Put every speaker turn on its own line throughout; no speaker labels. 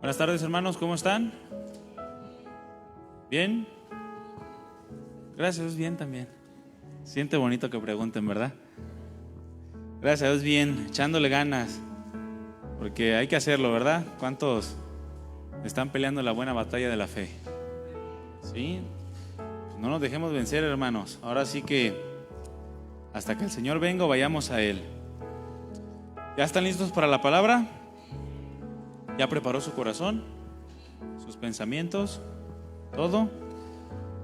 Buenas tardes, hermanos, ¿cómo están? ¿Bien? Gracias a Dios, bien también. Siente bonito que pregunten, ¿verdad? Gracias a Dios, bien, echándole ganas, porque hay que hacerlo, ¿verdad? ¿Cuántos están peleando la buena batalla de la fe? ¿Sí? No nos dejemos vencer, hermanos. Ahora sí que hasta que el Señor venga, vayamos a Él. ¿Ya están listos para la palabra? ¿Ya preparó su corazón? ¿Sus pensamientos? ¿Todo?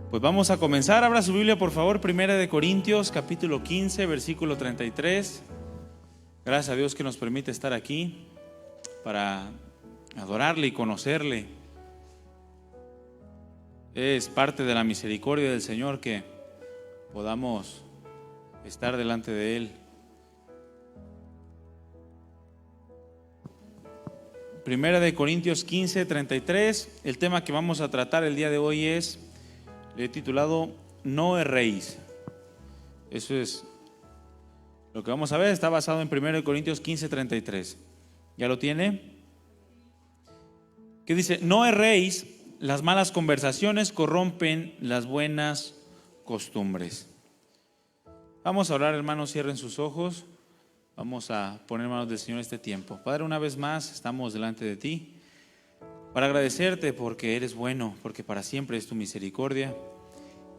Pues vamos a comenzar. Abra su Biblia, por favor, 1 Corintios, capítulo 15, versículo 33. Gracias a Dios que nos permite estar aquí para adorarle y conocerle. Es parte de la misericordia del Señor que podamos estar delante de Él. 1 Corintios 15, 33. El tema que vamos a tratar el día de hoy es, le he titulado No erréis. Eso es lo que vamos a ver. Está basado en 1 Corintios 15, 33. ¿Ya lo tiene? ¿Qué dice? No erréis, las malas conversaciones corrompen las buenas costumbres. Vamos a orar, hermanos, cierren sus ojos. Vamos a poner en manos del Señor este tiempo. Padre, una vez más estamos delante de ti para agradecerte porque eres bueno, porque para siempre es tu misericordia.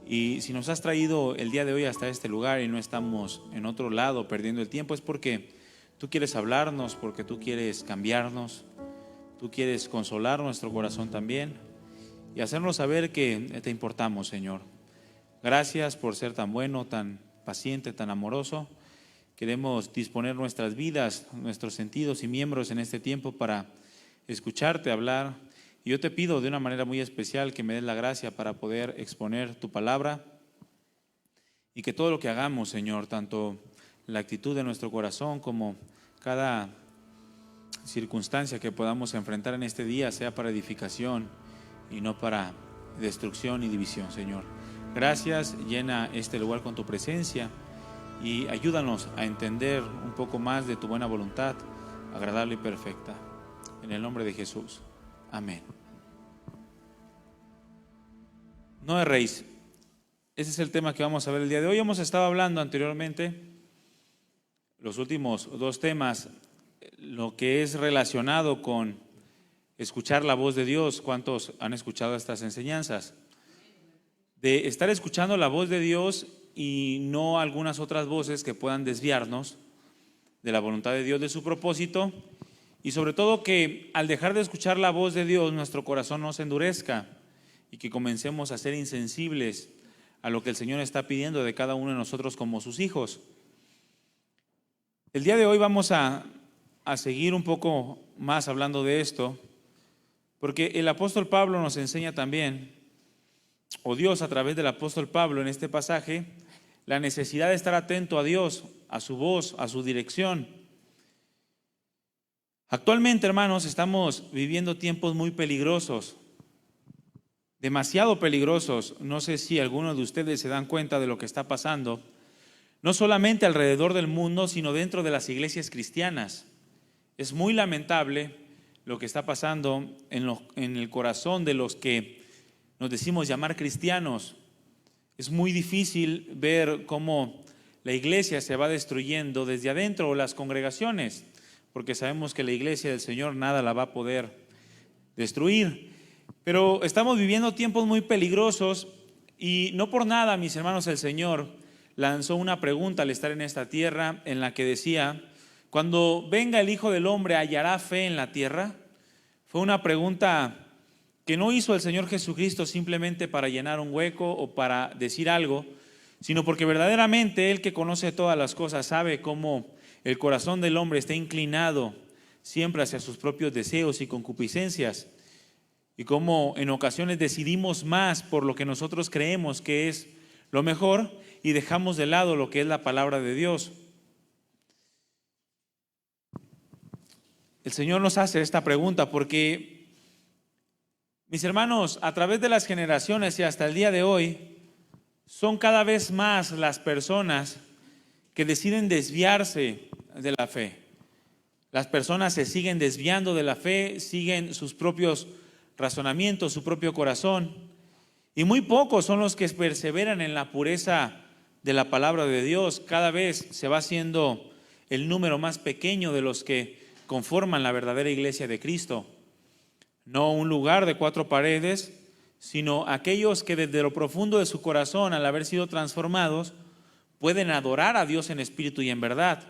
Y si nos has traído el día de hoy hasta este lugar y no estamos en otro lado perdiendo el tiempo, es porque tú quieres hablarnos, porque tú quieres cambiarnos, tú quieres consolar nuestro corazón también y hacernos saber que te importamos, Señor. Gracias por ser tan bueno, tan paciente, tan amoroso. Queremos disponer nuestras vidas, nuestros sentidos y miembros en este tiempo para escucharte hablar. Y yo te pido de una manera muy especial que me des la gracia para poder exponer tu palabra y que todo lo que hagamos, Señor, tanto la actitud de nuestro corazón como cada circunstancia que podamos enfrentar en este día sea para edificación y no para destrucción y división, Señor. Gracias, llena este lugar con tu presencia y ayúdanos a entender un poco más de tu buena voluntad, agradable y perfecta. En el nombre de Jesús. Amén. No erréis. Ese es el tema que vamos a ver el día de hoy. Hemos estado hablando anteriormente, los últimos dos temas, lo que es relacionado con escuchar la voz de Dios. ¿Cuántos han escuchado estas enseñanzas? De estar escuchando la voz de Dios y no algunas otras voces que puedan desviarnos de la voluntad de Dios, de su propósito, y sobre todo que al dejar de escuchar la voz de Dios nuestro corazón no se endurezca y que comencemos a ser insensibles a lo que el Señor está pidiendo de cada uno de nosotros como sus hijos. El día de hoy vamos a seguir un poco más hablando de esto, porque el apóstol Pablo nos enseña también, o Dios a través del apóstol Pablo en este pasaje, la necesidad de estar atento a Dios, a su voz, a su dirección. Actualmente, hermanos, estamos viviendo tiempos muy peligrosos, demasiado peligrosos. No sé si algunos de ustedes se dan cuenta de lo que está pasando, no solamente alrededor del mundo, sino dentro de las iglesias cristianas. Es muy lamentable lo que está pasando en el corazón de los que nos decimos llamar cristianos. Es muy difícil ver cómo la iglesia se va destruyendo desde adentro, o las congregaciones, porque sabemos que la iglesia del Señor nada la va a poder destruir. Pero estamos viviendo tiempos muy peligrosos y no por nada, mis hermanos, el Señor lanzó una pregunta al estar en esta tierra en la que decía: cuando venga el Hijo del Hombre, ¿hallará fe en la tierra? Fue una pregunta que no hizo el Señor Jesucristo simplemente para llenar un hueco o para decir algo, sino porque verdaderamente Él, que conoce todas las cosas, sabe cómo el corazón del hombre está inclinado siempre hacia sus propios deseos y concupiscencias, y cómo en ocasiones decidimos más por lo que nosotros creemos que es lo mejor y dejamos de lado lo que es la palabra de Dios. El Señor nos hace esta pregunta porque, mis hermanos, a través de las generaciones y hasta el día de hoy, son cada vez más las personas que deciden desviarse de la fe. Las personas se siguen desviando de la fe, siguen sus propios razonamientos, su propio corazón. Y muy pocos son los que perseveran en la pureza de la palabra de Dios. Cada vez se va haciendo el número más pequeño de los que conforman la verdadera iglesia de Cristo. No un lugar de 4 paredes, sino aquellos que desde lo profundo de su corazón, al haber sido transformados, pueden adorar a Dios en espíritu y en verdad.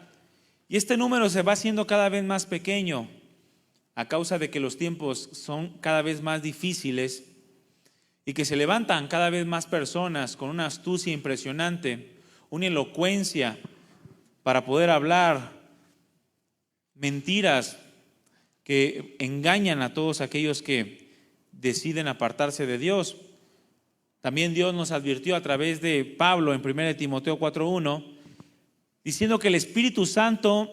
Y este número se va haciendo cada vez más pequeño a causa de que los tiempos son cada vez más difíciles y que se levantan cada vez más personas con una astucia impresionante, una elocuencia para poder hablar mentiras que engañan a todos aquellos que deciden apartarse de Dios. También Dios nos advirtió a través de Pablo en 1 Timoteo 4:1, diciendo que el Espíritu Santo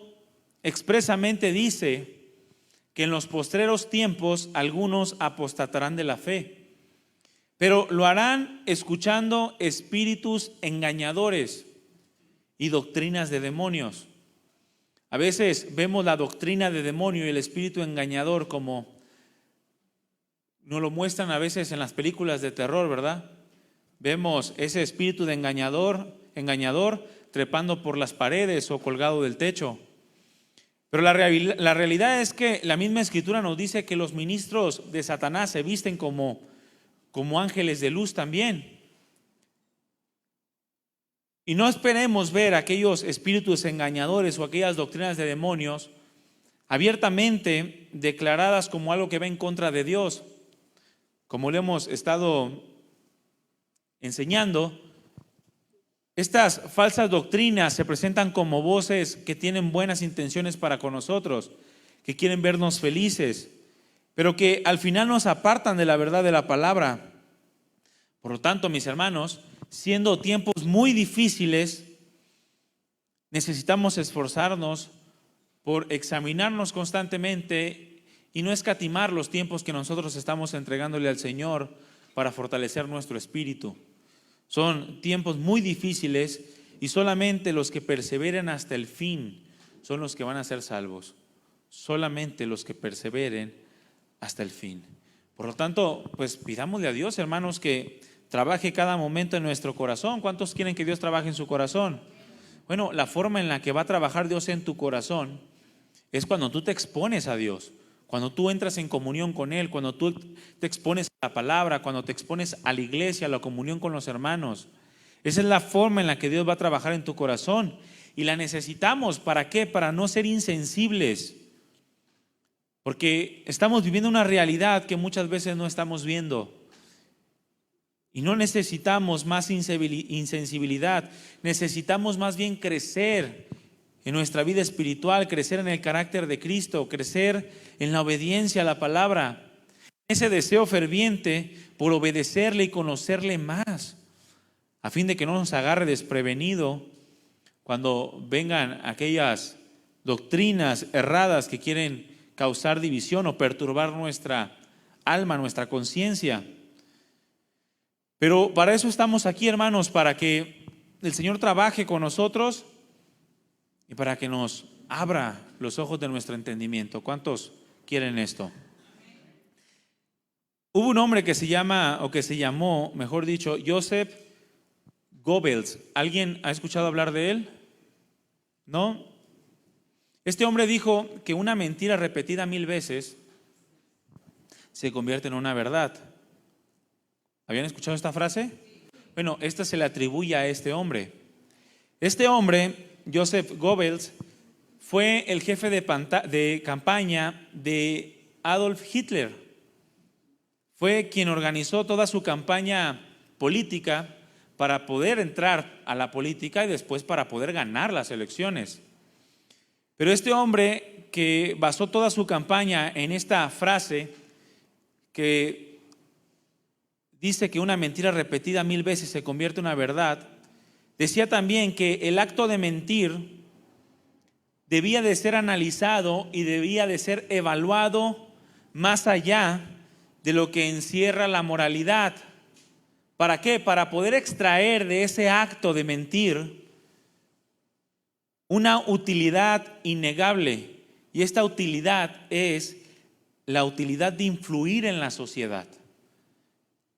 expresamente dice que en los postreros tiempos algunos apostatarán de la fe, pero lo harán escuchando espíritus engañadores y doctrinas de demonios. A veces vemos la doctrina de demonio y el espíritu engañador como nos lo muestran a veces en las películas de terror, ¿verdad? Vemos ese espíritu de engañador trepando por las paredes o colgado del techo. Pero la realidad es que la misma Escritura nos dice que los ministros de Satanás se visten como ángeles de luz también. Y no esperemos ver aquellos espíritus engañadores o aquellas doctrinas de demonios abiertamente declaradas como algo que va en contra de Dios. Como le hemos estado enseñando, estas falsas doctrinas se presentan como voces que tienen buenas intenciones para con nosotros, que quieren vernos felices, pero que al final nos apartan de la verdad de la palabra. Por lo tanto, mis hermanos, siendo tiempos muy difíciles, necesitamos esforzarnos por examinarnos constantemente y no escatimar los tiempos que nosotros estamos entregándole al Señor para fortalecer nuestro espíritu. Son tiempos muy difíciles y solamente los que perseveren hasta el fin son los que van a ser salvos. Solamente los que perseveren hasta el fin. Por lo tanto, pues pidámosle a Dios, hermanos, que trabaje cada momento en nuestro corazón. ¿Cuántos quieren que Dios trabaje en su corazón? Bueno, la forma en la que va a trabajar Dios en tu corazón es cuando tú te expones a Dios, cuando tú entras en comunión con Él, cuando tú te expones a la palabra, cuando te expones a la iglesia, a la comunión con los hermanos. Esa es la forma en la que Dios va a trabajar en tu corazón y la necesitamos. ¿Para qué? Para no ser insensibles, porque estamos viviendo una realidad que muchas veces no estamos viendo. Y no necesitamos más insensibilidad, necesitamos más bien crecer en nuestra vida espiritual, crecer en el carácter de Cristo, crecer en la obediencia a la palabra, ese deseo ferviente por obedecerle y conocerle más, a fin de que no nos agarre desprevenido cuando vengan aquellas doctrinas erradas que quieren causar división o perturbar nuestra alma, nuestra conciencia. Pero para eso estamos aquí, hermanos, para que el Señor trabaje con nosotros y para que nos abra los ojos de nuestro entendimiento. ¿Cuántos quieren esto? Hubo un hombre que se llamó, mejor dicho, Joseph Goebbels. ¿Alguien ha escuchado hablar de él? ¿No? Este hombre dijo que una mentira repetida 1000 veces se convierte en una verdad. ¿Habían escuchado esta frase? Bueno, esta se le atribuye a este hombre. Este hombre, Joseph Goebbels, fue el jefe de campaña de Adolf Hitler. Fue quien organizó toda su campaña política para poder entrar a la política y después para poder ganar las elecciones. Pero este hombre que basó toda su campaña en esta frase que dice que una mentira repetida 1000 veces se convierte en una verdad, decía también que el acto de mentir debía de ser analizado y debía de ser evaluado más allá de lo que encierra la moralidad. ¿Para qué? Para poder extraer de ese acto de mentir una utilidad innegable Y esta utilidad es la utilidad de influir en la sociedad.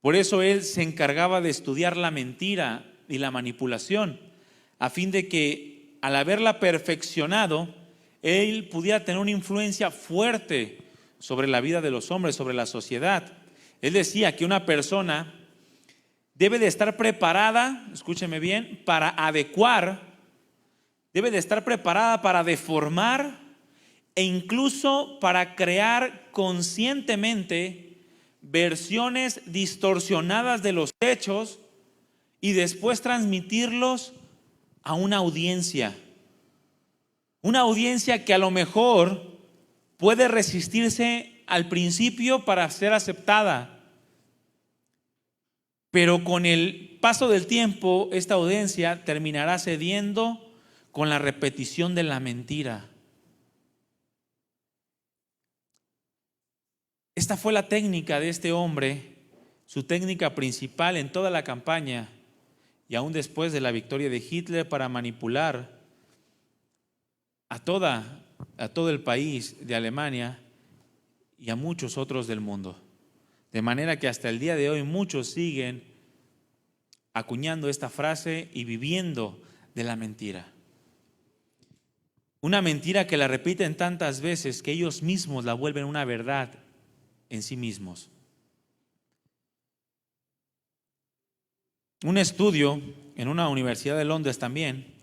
Por eso él se encargaba de estudiar la mentira y la manipulación, a fin de que al haberla perfeccionado, él pudiera tener una influencia fuerte sobre la vida de los hombres, sobre la sociedad. Él decía que una persona debe de estar preparada, escúcheme bien, para adecuar, debe de estar preparada para deformar e incluso para crear conscientemente versiones distorsionadas de los hechos y después transmitirlos a una audiencia que a lo mejor puede resistirse al principio para ser aceptada, pero con el paso del tiempo esta audiencia terminará cediendo con la repetición de la mentira. Esta fue la técnica de este hombre, su técnica principal en toda la campaña y aún después de la victoria de Hitler, para manipular a todo el país de Alemania y a muchos otros del mundo. De manera que hasta el día de hoy muchos siguen acuñando esta frase y viviendo de la mentira. Una mentira que la repiten tantas veces que ellos mismos la vuelven una verdad en sí mismos. Un estudio en una universidad de Londres también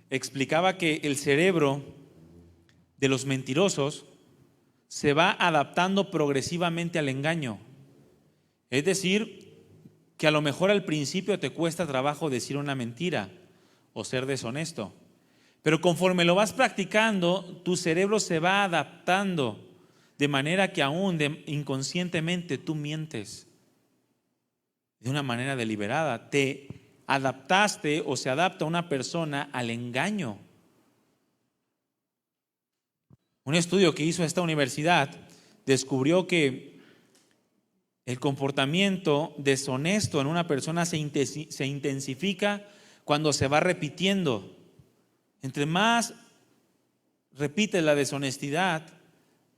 explicaba que el cerebro de los mentirosos se va adaptando progresivamente al engaño. Es decir, que a lo mejor al principio te cuesta trabajo decir una mentira o ser deshonesto, pero conforme lo vas practicando, tu cerebro se va adaptando de manera que aún inconscientemente tú mientes de una manera deliberada. Te adaptaste o se adapta una persona al engaño. Un estudio que hizo esta universidad descubrió que el comportamiento deshonesto en una persona se intensifica cuando se va repitiendo. Entre más repites la deshonestidad,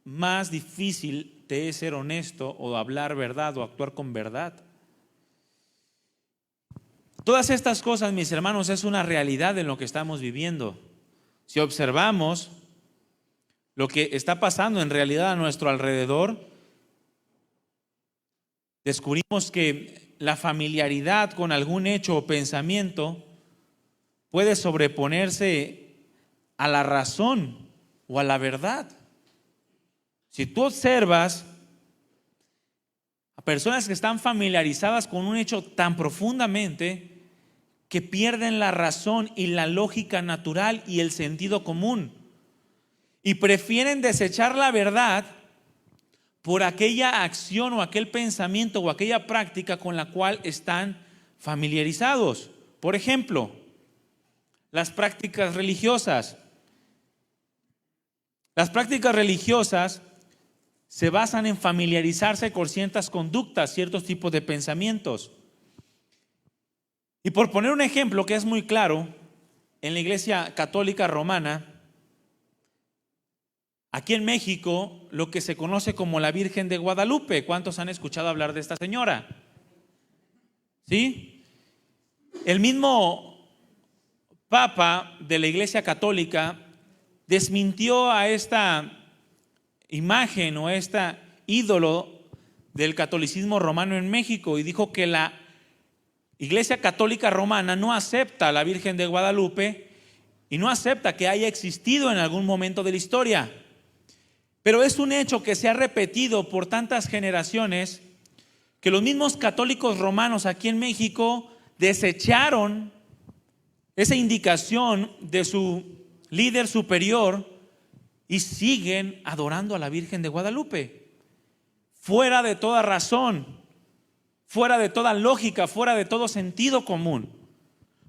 más difícil te es ser honesto o hablar verdad o actuar con verdad. Todas estas cosas, mis hermanos, es una realidad en lo que estamos viviendo. Si observamos lo que está pasando en realidad a nuestro alrededor, descubrimos que la familiaridad con algún hecho o pensamiento puede sobreponerse a la razón o a la verdad. Si tú observas a personas que están familiarizadas con un hecho tan profundamente que pierden la razón y la lógica natural y el sentido común y prefieren desechar la verdad por aquella acción o aquel pensamiento o aquella práctica con la cual están familiarizados. Por ejemplo, las prácticas religiosas. Las prácticas religiosas se basan en familiarizarse con ciertas conductas, ciertos tipos de pensamientos. Y por poner un ejemplo que es muy claro, en la Iglesia Católica Romana, aquí en México, lo que se conoce como la Virgen de Guadalupe. ¿Cuántos han escuchado hablar de esta señora? ¿Sí? El mismo Papa de la Iglesia Católica desmintió a esta imagen o a este ídolo del catolicismo romano en México y dijo que la Iglesia Católica Romana no acepta a la Virgen de Guadalupe y no acepta que haya existido en algún momento de la historia. Pero es un hecho que se ha repetido por tantas generaciones que los mismos católicos romanos aquí en México desecharon esa indicación de su líder superior y siguen adorando a la Virgen de Guadalupe, fuera de toda razón, fuera de toda lógica, fuera de todo sentido común.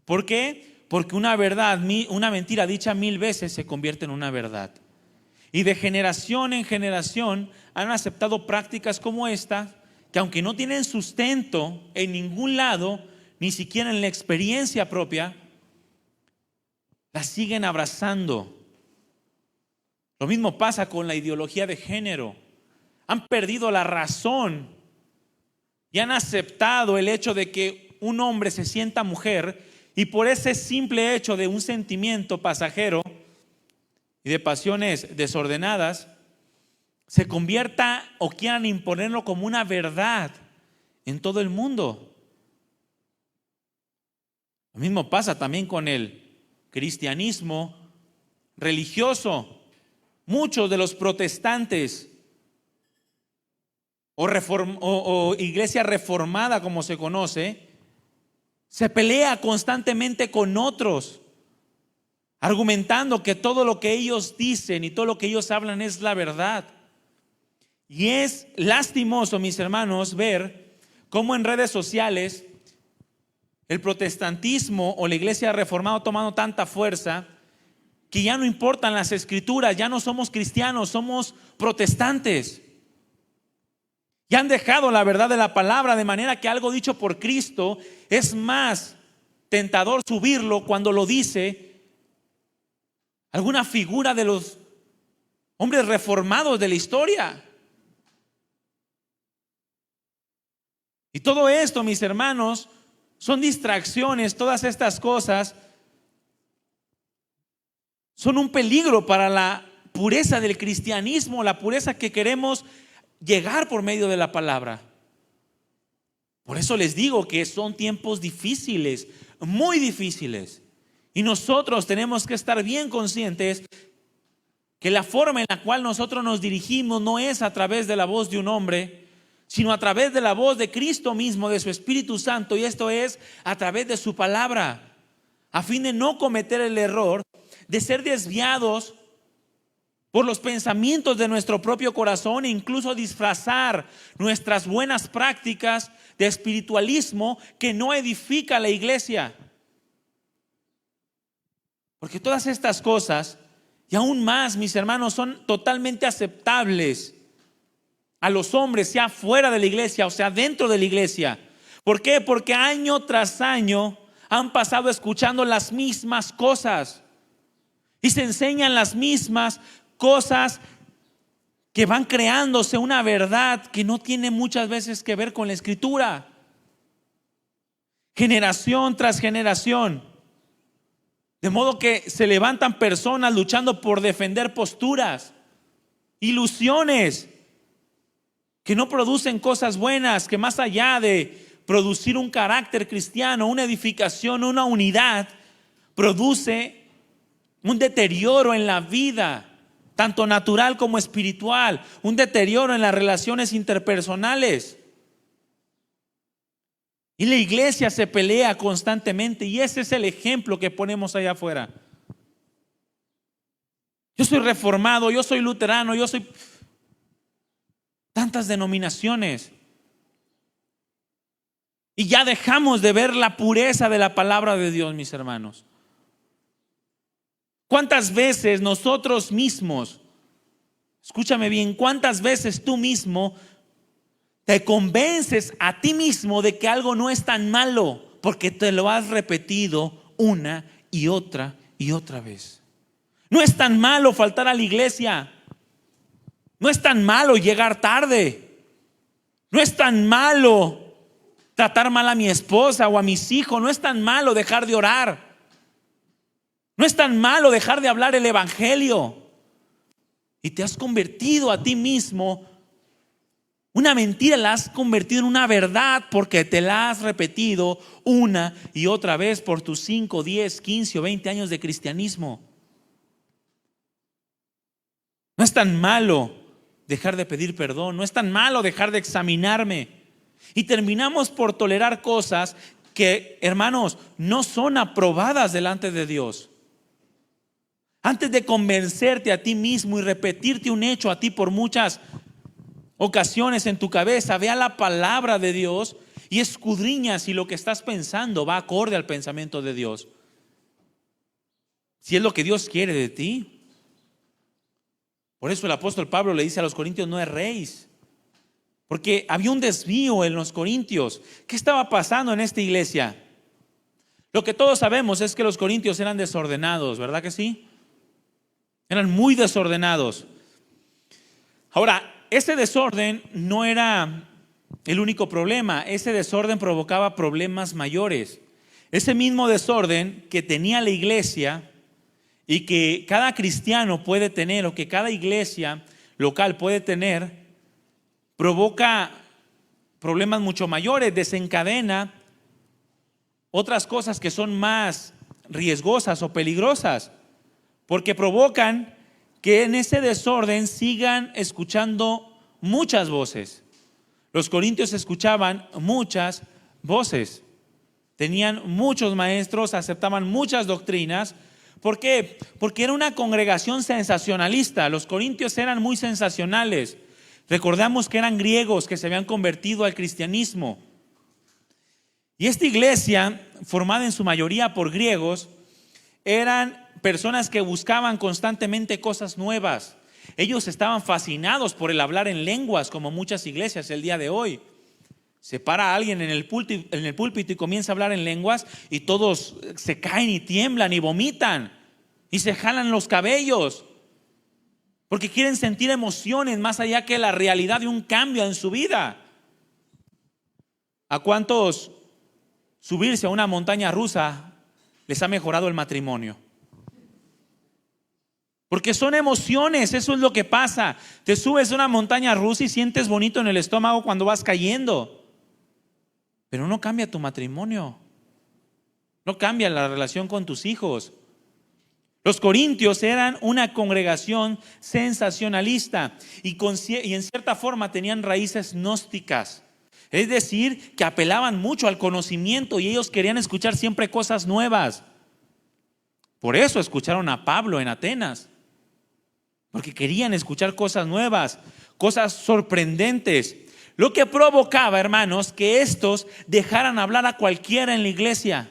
¿Por qué? Porque una verdad, una mentira dicha 1000 veces se convierte en una verdad. Y de generación en generación han aceptado prácticas como esta, que aunque no tienen sustento en ningún lado, ni siquiera en la experiencia propia, las siguen abrazando. Lo mismo pasa con la ideología de género. Han perdido la razón y han aceptado el hecho de que un hombre se sienta mujer y por ese simple hecho de un sentimiento pasajero y de pasiones desordenadas se convierta o quieran imponerlo como una verdad en todo el mundo. Lo mismo pasa también con el cristianismo religioso. Muchos de los protestantes o iglesia reformada, como se conoce, se pelea constantemente con otros, argumentando que todo lo que ellos dicen y todo lo que ellos hablan es la verdad. Y es lastimoso, mis hermanos, ver cómo en redes sociales el protestantismo o la iglesia reformada ha tomado tanta fuerza que ya no importan las escrituras, ya no somos cristianos, somos protestantes. Ya han dejado la verdad de la palabra, de manera que algo dicho por Cristo es más tentador subirlo cuando lo dice alguna figura de los hombres reformados de la historia. Y todo esto, mis hermanos, son distracciones. Todas estas cosas son un peligro para la pureza del cristianismo, la pureza que queremos llegar por medio de la palabra. Por eso les digo que son tiempos difíciles, muy difíciles. Y nosotros tenemos que estar bien conscientes que la forma en la cual nosotros nos dirigimos no es a través de la voz de un hombre, sino a través de la voz de Cristo mismo, de su Espíritu Santo, y esto es a través de su palabra, a fin de no cometer el error de ser desviados por los pensamientos de nuestro propio corazón e incluso disfrazar nuestras buenas prácticas de espiritualismo que no edifica la iglesia. Porque todas estas cosas, y aún más, mis hermanos, son totalmente aceptables a los hombres, sea fuera de la iglesia o sea dentro de la iglesia. ¿Por qué? Porque año tras año han pasado escuchando las mismas cosas y se enseñan las mismas cosas que van creándose una verdad que no tiene muchas veces que ver con la escritura. Generación tras generación. De modo que se levantan personas luchando por defender posturas, ilusiones que no producen cosas buenas, que más allá de producir un carácter cristiano, una edificación, una unidad, produce un deterioro en la vida, tanto natural como espiritual, un deterioro en las relaciones interpersonales. Y la iglesia se pelea constantemente y ese es el ejemplo que ponemos allá afuera. Yo soy reformado, yo soy luterano, yo soy tantas denominaciones. Y ya dejamos de ver la pureza de la palabra de Dios, mis hermanos. ¿Cuántas veces nosotros mismos, escúchame bien, cuántas veces tú mismo te convences a ti mismo de que algo no es tan malo porque te lo has repetido una y otra vez? No es tan malo faltar a la iglesia. No es tan malo llegar tarde. No es tan malo tratar mal a mi esposa o a mis hijos. No es tan malo dejar de orar. No es tan malo dejar de hablar el evangelio. Y te has convertido a ti mismo, una mentira la has convertido en una verdad porque te la has repetido una y otra vez por tus 5, 10, 15 o 20 años de cristianismo. No es tan malo dejar de pedir perdón, no es tan malo dejar de examinarme. Y terminamos por tolerar cosas que, hermanos, no son aprobadas delante de Dios. Antes de convencerte a ti mismo y repetirte un hecho a ti por muchas ocasiones en tu cabeza, ve a la palabra de Dios y escudriña si lo que estás pensando va acorde al pensamiento de Dios. Si es lo que Dios quiere de ti. Por eso el apóstol Pablo le dice a los corintios: no erréis. Porque había un desvío en los corintios. ¿Qué estaba pasando en esta iglesia? Lo que todos sabemos es que los corintios eran desordenados, ¿verdad que sí? Eran muy desordenados. Ahora, ese desorden no era el único problema. Ese desorden provocaba problemas mayores. Ese mismo desorden que tenía la iglesia y que cada cristiano puede tener, o que cada iglesia local puede tener, provoca problemas mucho mayores, desencadena otras cosas que son más riesgosas o peligrosas, porque provocan que en ese desorden sigan escuchando muchas voces. Los corintios escuchaban muchas voces, tenían muchos maestros, aceptaban muchas doctrinas. ¿Por qué? Porque era una congregación sensacionalista. Los corintios eran muy sensacionales. Recordamos que eran griegos que se habían convertido al cristianismo. Y esta iglesia, formada en su mayoría por griegos, eran personas que buscaban constantemente cosas nuevas. Ellos estaban fascinados por el hablar en lenguas, como muchas iglesias el día de hoy. Se para alguien en el púlpito y comienza a hablar en lenguas y todos se caen y tiemblan y vomitan y se jalan los cabellos, porque quieren sentir emociones más allá que la realidad de un cambio en su vida. ¿A cuántos subirse a una montaña rusa les ha mejorado el matrimonio? Porque son emociones, eso es lo que pasa. Te subes a una montaña rusa y sientes bonito en el estómago cuando vas cayendo, pero no cambia tu matrimonio, no cambia la relación con tus hijos. Los corintios eran una congregación sensacionalista y en cierta forma tenían raíces gnósticas. Es decir, que apelaban mucho al conocimiento y ellos querían escuchar siempre cosas nuevas. Por eso escucharon a Pablo en Atenas, porque querían escuchar cosas nuevas, cosas sorprendentes. Lo que provocaba, hermanos, que estos dejaran hablar a cualquiera en la iglesia.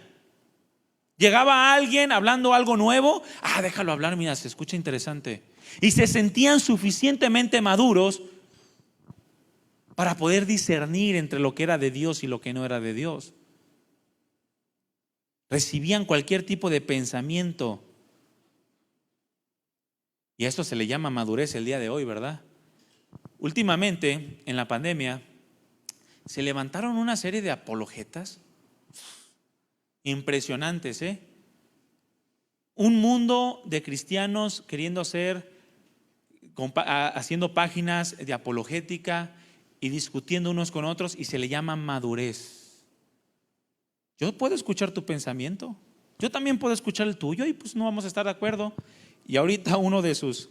Llegaba alguien hablando algo nuevo, déjalo hablar, mira, se escucha interesante. Y se sentían suficientemente maduros para poder discernir entre lo que era de Dios y lo que no era de Dios. Recibían cualquier tipo de pensamiento. Y a esto se le llama madurez el día de hoy, ¿verdad? Últimamente, en la pandemia, se levantaron una serie de apologetas impresionantes, Un mundo de cristianos queriendo haciendo páginas de apologética y discutiendo unos con otros, y se le llama madurez. Yo puedo escuchar tu pensamiento, yo también puedo escuchar el tuyo, y pues no vamos a estar de acuerdo. Y ahorita uno de sus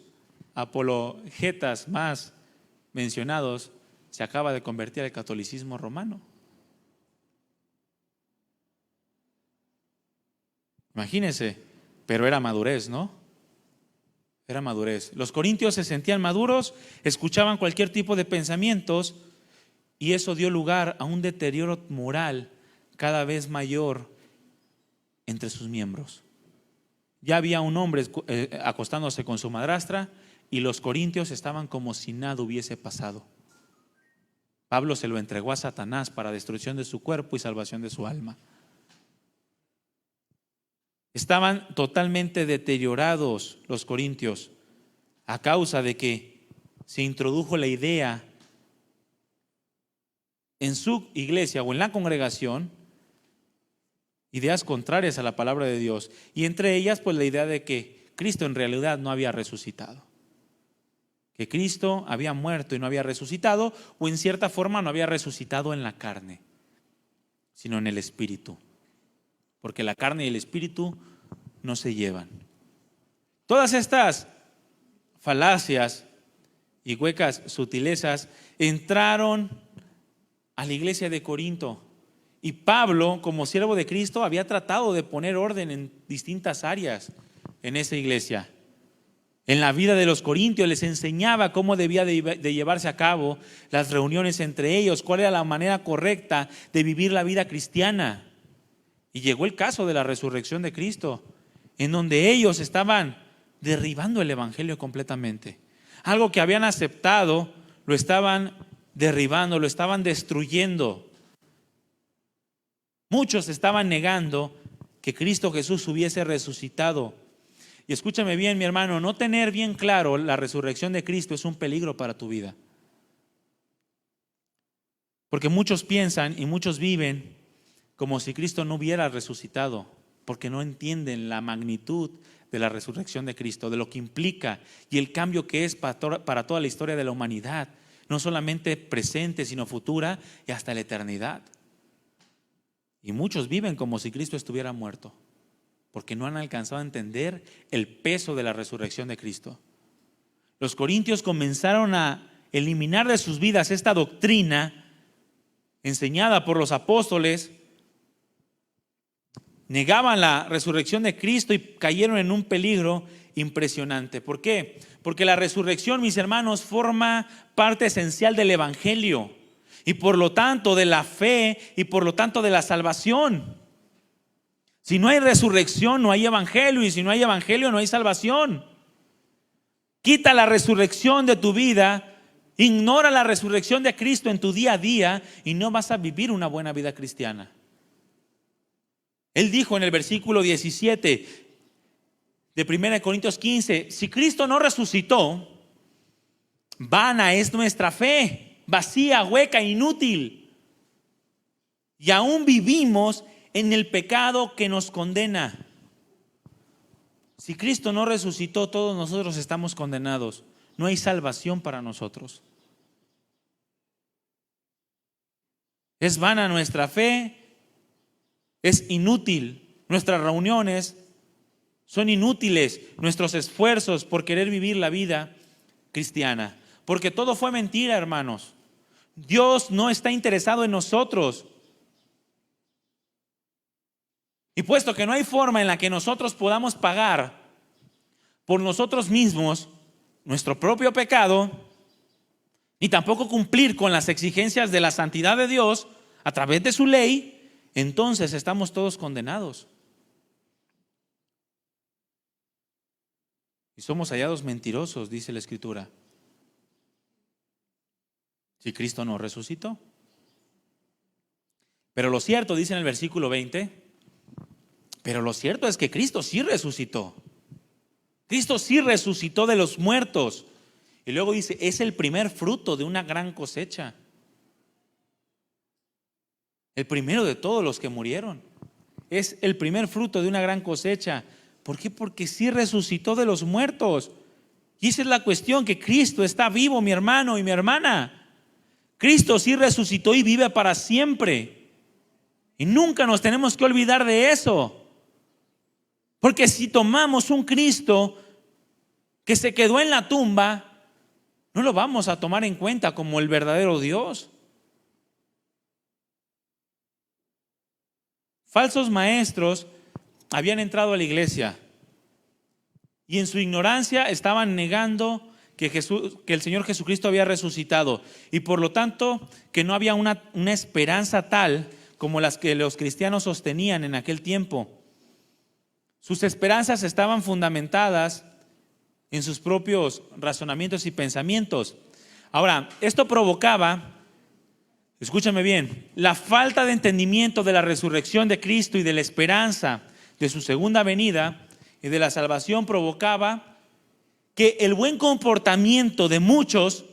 apologetas más mencionados se acaba de convertir al catolicismo romano. Imagínense, pero era madurez, ¿no? Era madurez. Los corintios se sentían maduros, escuchaban cualquier tipo de pensamientos, y eso dio lugar a un deterioro moral cada vez mayor entre sus miembros. Ya había un hombre acostándose con su madrastra, y los corintios estaban como si nada hubiese pasado. Pablo se lo entregó a Satanás para destrucción de su cuerpo y salvación de su alma. Estaban totalmente deteriorados los corintios a causa de que se introdujo la idea en su iglesia o en la congregación, ideas contrarias a la palabra de Dios, y entre ellas pues la idea de que Cristo en realidad no había resucitado, que Cristo había muerto y no había resucitado, o en cierta forma no había resucitado en la carne, sino en el espíritu, porque la carne y el espíritu no se llevan. Todas estas falacias y huecas sutilezas entraron a la iglesia de Corinto, y Pablo, como siervo de Cristo, había tratado de poner orden en distintas áreas en esa iglesia. En la vida de los corintios les enseñaba cómo debía de llevarse a cabo las reuniones entre ellos, cuál era la manera correcta de vivir la vida cristiana. Y llegó el caso de la resurrección de Cristo, en donde ellos estaban derribando el evangelio completamente. Algo que habían aceptado, lo estaban derribando, lo estaban destruyendo. Muchos estaban negando que Cristo Jesús hubiese resucitado. Y escúchame bien, mi hermano, no tener bien claro la resurrección de Cristo es un peligro para tu vida. Porque muchos piensan y muchos viven como si Cristo no hubiera resucitado, porque no entienden la magnitud de la resurrección de Cristo, de lo que implica y el cambio que es para toda la historia de la humanidad, no solamente presente, sino futura y hasta la eternidad. Y muchos viven como si Cristo estuviera muerto, porque no han alcanzado a entender el peso de la resurrección de Cristo. Los corintios comenzaron a eliminar de sus vidas esta doctrina enseñada por los apóstoles, negaban la resurrección de Cristo y cayeron en un peligro impresionante. ¿Por qué? Porque la resurrección, mis hermanos, forma parte esencial del evangelio y por lo tanto de la fe y por lo tanto de la salvación. Si no hay resurrección, no hay evangelio, y si no hay evangelio, no hay salvación. Quita la resurrección de tu vida, ignora la resurrección de Cristo en tu día a día y no vas a vivir una buena vida cristiana. Él dijo en el versículo 17 de 1 Corintios 15, si Cristo no resucitó, vana es nuestra fe, vacía, hueca, inútil. Y aún vivimos en el pecado que nos condena. Si Cristo no resucitó, todos nosotros estamos condenados. No hay salvación para nosotros. Es vana nuestra fe, es inútil. Nuestras reuniones son inútiles, nuestros esfuerzos por querer vivir la vida cristiana. Porque todo fue mentira, hermanos. Dios no está interesado en nosotros. Y puesto que no hay forma en la que nosotros podamos pagar por nosotros mismos nuestro propio pecado, ni tampoco cumplir con las exigencias de la santidad de Dios a través de su ley, entonces estamos todos condenados. Y somos hallados mentirosos, dice la Escritura. Si Cristo no resucitó. Pero lo cierto, dice en el versículo 20, pero lo cierto es que Cristo sí resucitó. Cristo sí resucitó de los muertos. Y luego dice, es el primer fruto de una gran cosecha. El primero de todos los que murieron. Es el primer fruto de una gran cosecha. ¿Por qué? Porque sí resucitó de los muertos. Y esa es la cuestión, que Cristo está vivo, mi hermano y mi hermana. Cristo sí resucitó y vive para siempre. Y nunca nos tenemos que olvidar de eso. Porque si tomamos un Cristo que se quedó en la tumba, no lo vamos a tomar en cuenta como el verdadero Dios. Falsos maestros habían entrado a la iglesia y en su ignorancia estaban negando que el Señor Jesucristo había resucitado y por lo tanto que no había una esperanza tal como las que los cristianos sostenían en aquel tiempo. Sus esperanzas estaban fundamentadas en sus propios razonamientos y pensamientos. Ahora, esto provocaba, escúchame bien, la falta de entendimiento de la resurrección de Cristo y de la esperanza de su segunda venida y de la salvación provocaba que el buen comportamiento de muchos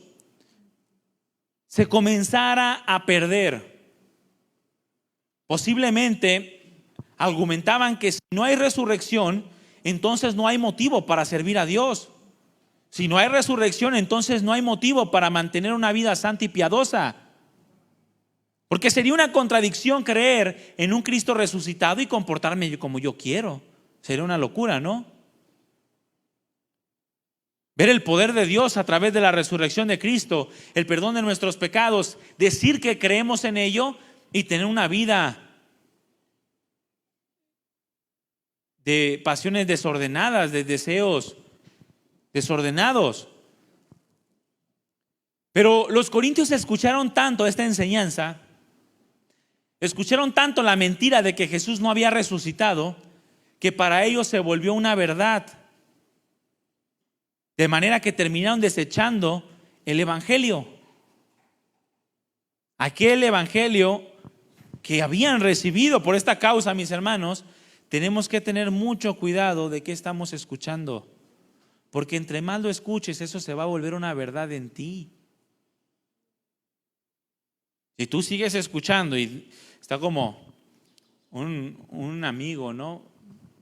se comenzara a perder. Posiblemente argumentaban que si no hay resurrección, entonces no hay motivo para servir a Dios. Si no hay resurrección, entonces no hay motivo para mantener una vida santa y piadosa. Porque sería una contradicción creer en un Cristo resucitado y comportarme como yo quiero. Sería una locura, ¿no? Ver el poder de Dios a través de la resurrección de Cristo, el perdón de nuestros pecados, decir que creemos en ello y tener una vida de pasiones desordenadas, de deseos desordenados. Pero los corintios escucharon tanto esta enseñanza, escucharon tanto la mentira de que Jesús no había resucitado, que para ellos se volvió una verdad. De manera que terminaron desechando el evangelio. Aquel evangelio que habían recibido por esta causa, mis hermanos, tenemos que tener mucho cuidado de qué estamos escuchando, porque entre más lo escuches, eso se va a volver una verdad en ti. Si tú sigues escuchando y está como un amigo, ¿no?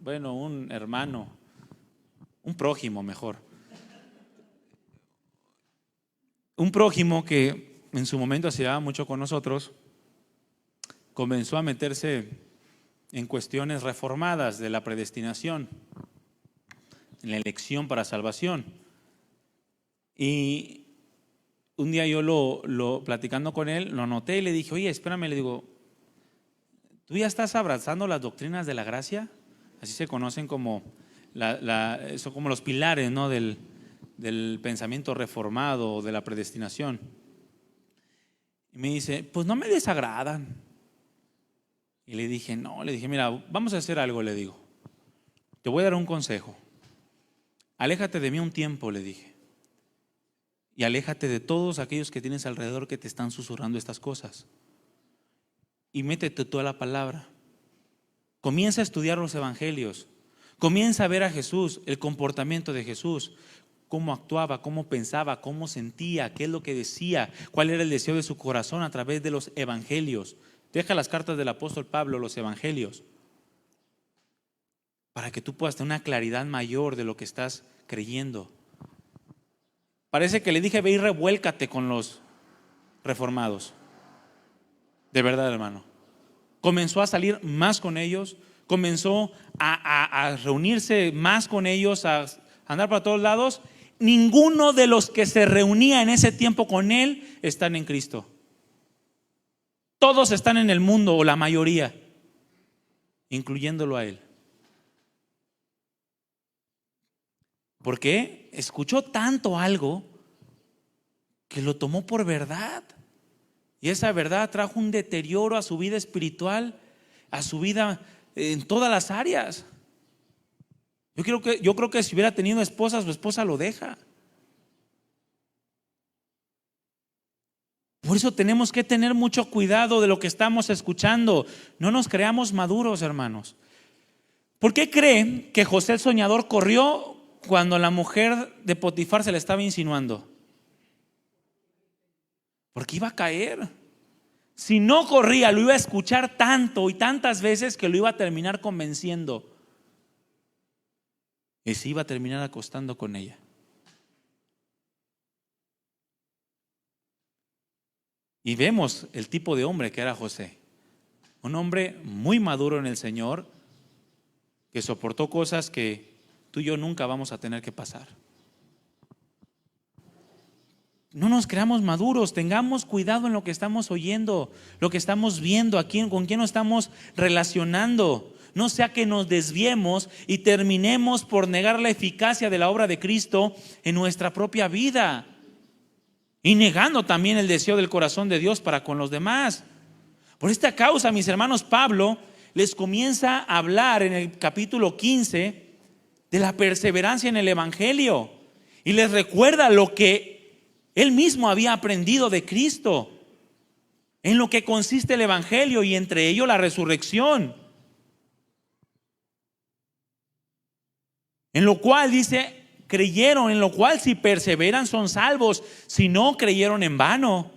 Bueno, un hermano, un prójimo mejor. Un prójimo que en su momento se llevaba mucho con nosotros, comenzó a meterse en cuestiones reformadas de la predestinación, en la elección para salvación. Y un día yo platicando con él, lo noté y le dije, oye, espérame, le digo, ¿tú ya estás abrazando las doctrinas de la gracia? Así se conocen como, son como los pilares, ¿no?, del pensamiento reformado o de la predestinación. Y me dice, pues no me desagradan. Y le dije, no, le dije, mira, vamos a hacer algo, le digo. Te voy a dar un consejo. Aléjate de mí un tiempo, le dije. Y aléjate de todos aquellos que tienes alrededor que te están susurrando estas cosas. Y métete tú a la palabra. Comienza a estudiar los evangelios. Comienza a ver a Jesús, el comportamiento de Jesús, cómo actuaba, cómo pensaba, cómo sentía, qué es lo que decía, cuál era el deseo de su corazón a través de los evangelios. Deja las cartas del apóstol Pablo, los evangelios, para que tú puedas tener una claridad mayor de lo que estás creyendo. Parece que le dije, ve y revuélcate con los reformados. De verdad, hermano. Comenzó a salir más con ellos, comenzó a reunirse más con ellos, a andar para todos lados. Ninguno de los que se reunía en ese tiempo con él están en Cristo. Todos están en el mundo, o la mayoría, incluyéndolo a él. ¿Por qué? Escuchó tanto algo que lo tomó por verdad. Y esa verdad trajo un deterioro a su vida espiritual, a su vida en todas las áreas. Yo creo que si hubiera tenido esposa, su esposa lo deja. Por eso tenemos que tener mucho cuidado de lo que estamos escuchando. No nos creamos maduros, hermanos. ¿Por qué creen que José el soñador corrió cuando la mujer de Potifar se le estaba insinuando? Porque iba a caer. Si no corría, lo iba a escuchar tanto y tantas veces que lo iba a terminar convenciendo. Y se iba a terminar acostando con ella. Y vemos el tipo de hombre que era José. Un hombre muy maduro en el Señor, que soportó cosas que tú y yo nunca vamos a tener que pasar. No nos creamos maduros, tengamos cuidado en lo que estamos oyendo, lo que estamos viendo, con quién nos estamos relacionando. No sea que nos desviemos y terminemos por negar la eficacia de la obra de Cristo en nuestra propia vida. Y negando también el deseo del corazón de Dios para con los demás. Por esta causa, mis hermanos, Pablo les comienza a hablar en el capítulo 15 de la perseverancia en el evangelio. Y les recuerda lo que él mismo había aprendido de Cristo, en lo que consiste el evangelio y entre ello la resurrección. En lo cual dice, creyeron, en lo cual si perseveran son salvos, si no, creyeron en vano.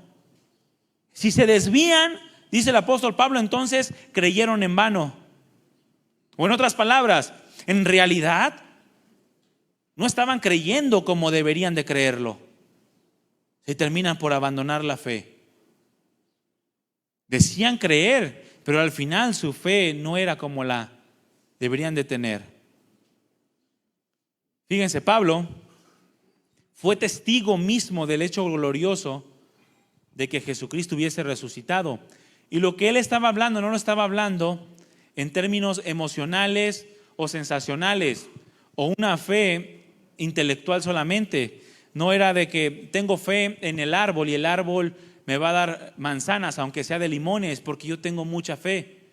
Si se desvían, dice el apóstol Pablo, entonces creyeron en vano. O en otras palabras, en realidad no estaban creyendo como deberían de creerlo. Se terminan por abandonar la fe. Decían creer, pero al final su fe no era como la deberían de tener. Fíjense, Pablo fue testigo mismo del hecho glorioso de que Jesucristo hubiese resucitado. Y lo que él estaba hablando, no lo estaba hablando en términos emocionales o sensacionales o una fe intelectual solamente. No era de que tengo fe en el árbol y el árbol me va a dar manzanas, aunque sea de limones, porque yo tengo mucha fe.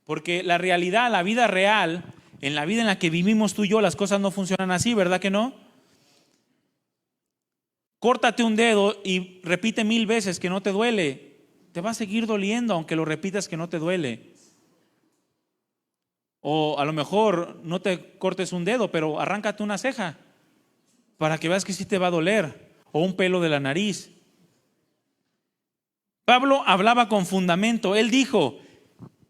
Porque la realidad, la vida real, en la vida en la que vivimos tú y yo, las cosas no funcionan así, ¿verdad que no? Córtate un dedo y repite 1000 veces que no te duele. Te va a seguir doliendo aunque lo repitas que no te duele. O a lo mejor no te cortes un dedo, pero arráncate una ceja para que veas que sí te va a doler, o un pelo de la nariz. Pablo hablaba con fundamento. Él dijo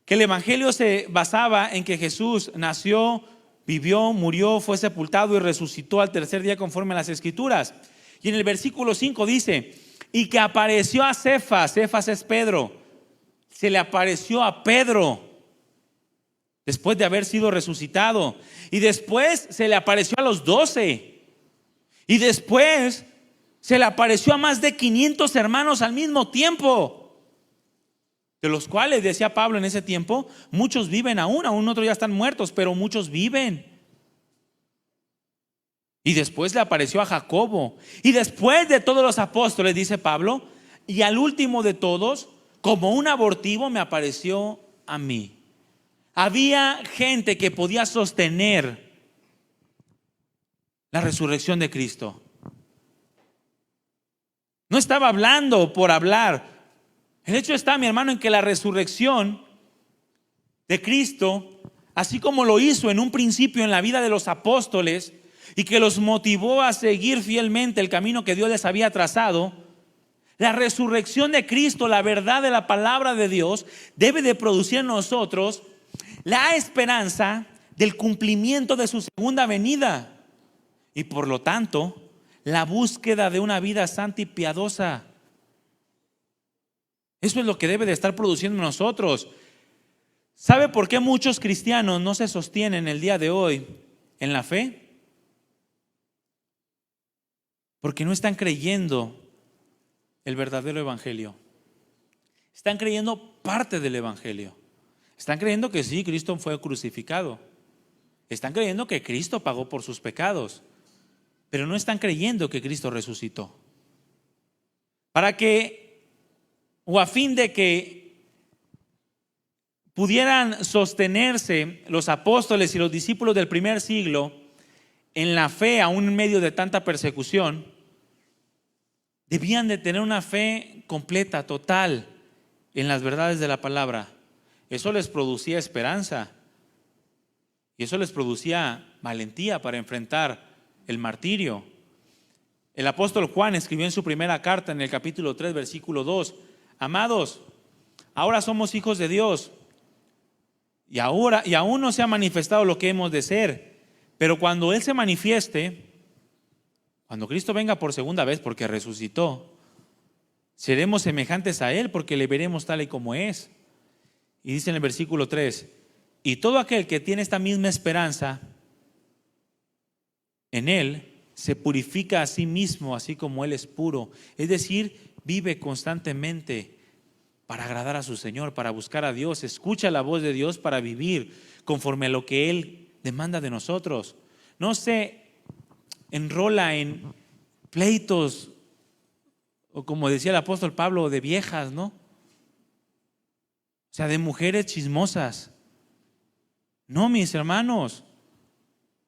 que el evangelio se basaba en que Jesús nació, vivió, murió, fue sepultado y resucitó al tercer día conforme a las Escrituras. Y en el versículo 5 dice, y que apareció a Cefas. Cefas es Pedro. Se le apareció a Pedro después de haber sido resucitado. Y después se le apareció a los 12. Y después se le apareció a más de 500 hermanos al mismo tiempo, de los cuales, decía Pablo en ese tiempo, muchos viven aún otros ya están muertos, pero muchos viven. Y después le apareció a Jacobo. Y después de todos los apóstoles, dice Pablo, y al último de todos, como un abortivo, me apareció a mí. Había gente que podía sostener la resurrección de Cristo. No estaba hablando por hablar. El hecho está, mi hermano, en que la resurrección de Cristo, así como lo hizo en un principio en la vida de los apóstoles y que los motivó a seguir fielmente el camino que Dios les había trazado, la resurrección de Cristo, la verdad de la palabra de Dios, debe de producir en nosotros la esperanza del cumplimiento de su segunda venida y por lo tanto la búsqueda de una vida santa y piadosa. Eso es lo que debe de estar produciendo en nosotros. ¿Sabe por qué muchos cristianos no se sostienen el día de hoy en la fe? Porque no están creyendo el verdadero evangelio. Están creyendo parte del evangelio. Están creyendo que sí, Cristo fue crucificado. Están creyendo que Cristo pagó por sus pecados. Pero no están creyendo que Cristo resucitó. Para que, o a fin de que pudieran sostenerse los apóstoles y los discípulos del primer siglo en la fe, aún en medio de tanta persecución, debían de tener una fe completa, total, en las verdades de la palabra. Eso les producía esperanza y eso les producía valentía para enfrentar el martirio. El apóstol Juan escribió en su primera carta, en el capítulo 3, versículo 2, amados, ahora somos hijos de Dios y aún no se ha manifestado lo que hemos de ser, pero cuando Él se manifieste, cuando Cristo venga por segunda vez, porque resucitó, seremos semejantes a Él, porque le veremos tal y como es. Y dice en el versículo 3, y todo aquel que tiene esta misma esperanza en Él, se purifica a sí mismo, así como Él es puro. Es decir, vive constantemente para agradar a su Señor, para buscar a Dios, escucha la voz de Dios para vivir conforme a lo que Él demanda de nosotros. No se enrola en pleitos, o como decía el apóstol Pablo, de viejas, ¿no? O sea, de mujeres chismosas. No, mis hermanos,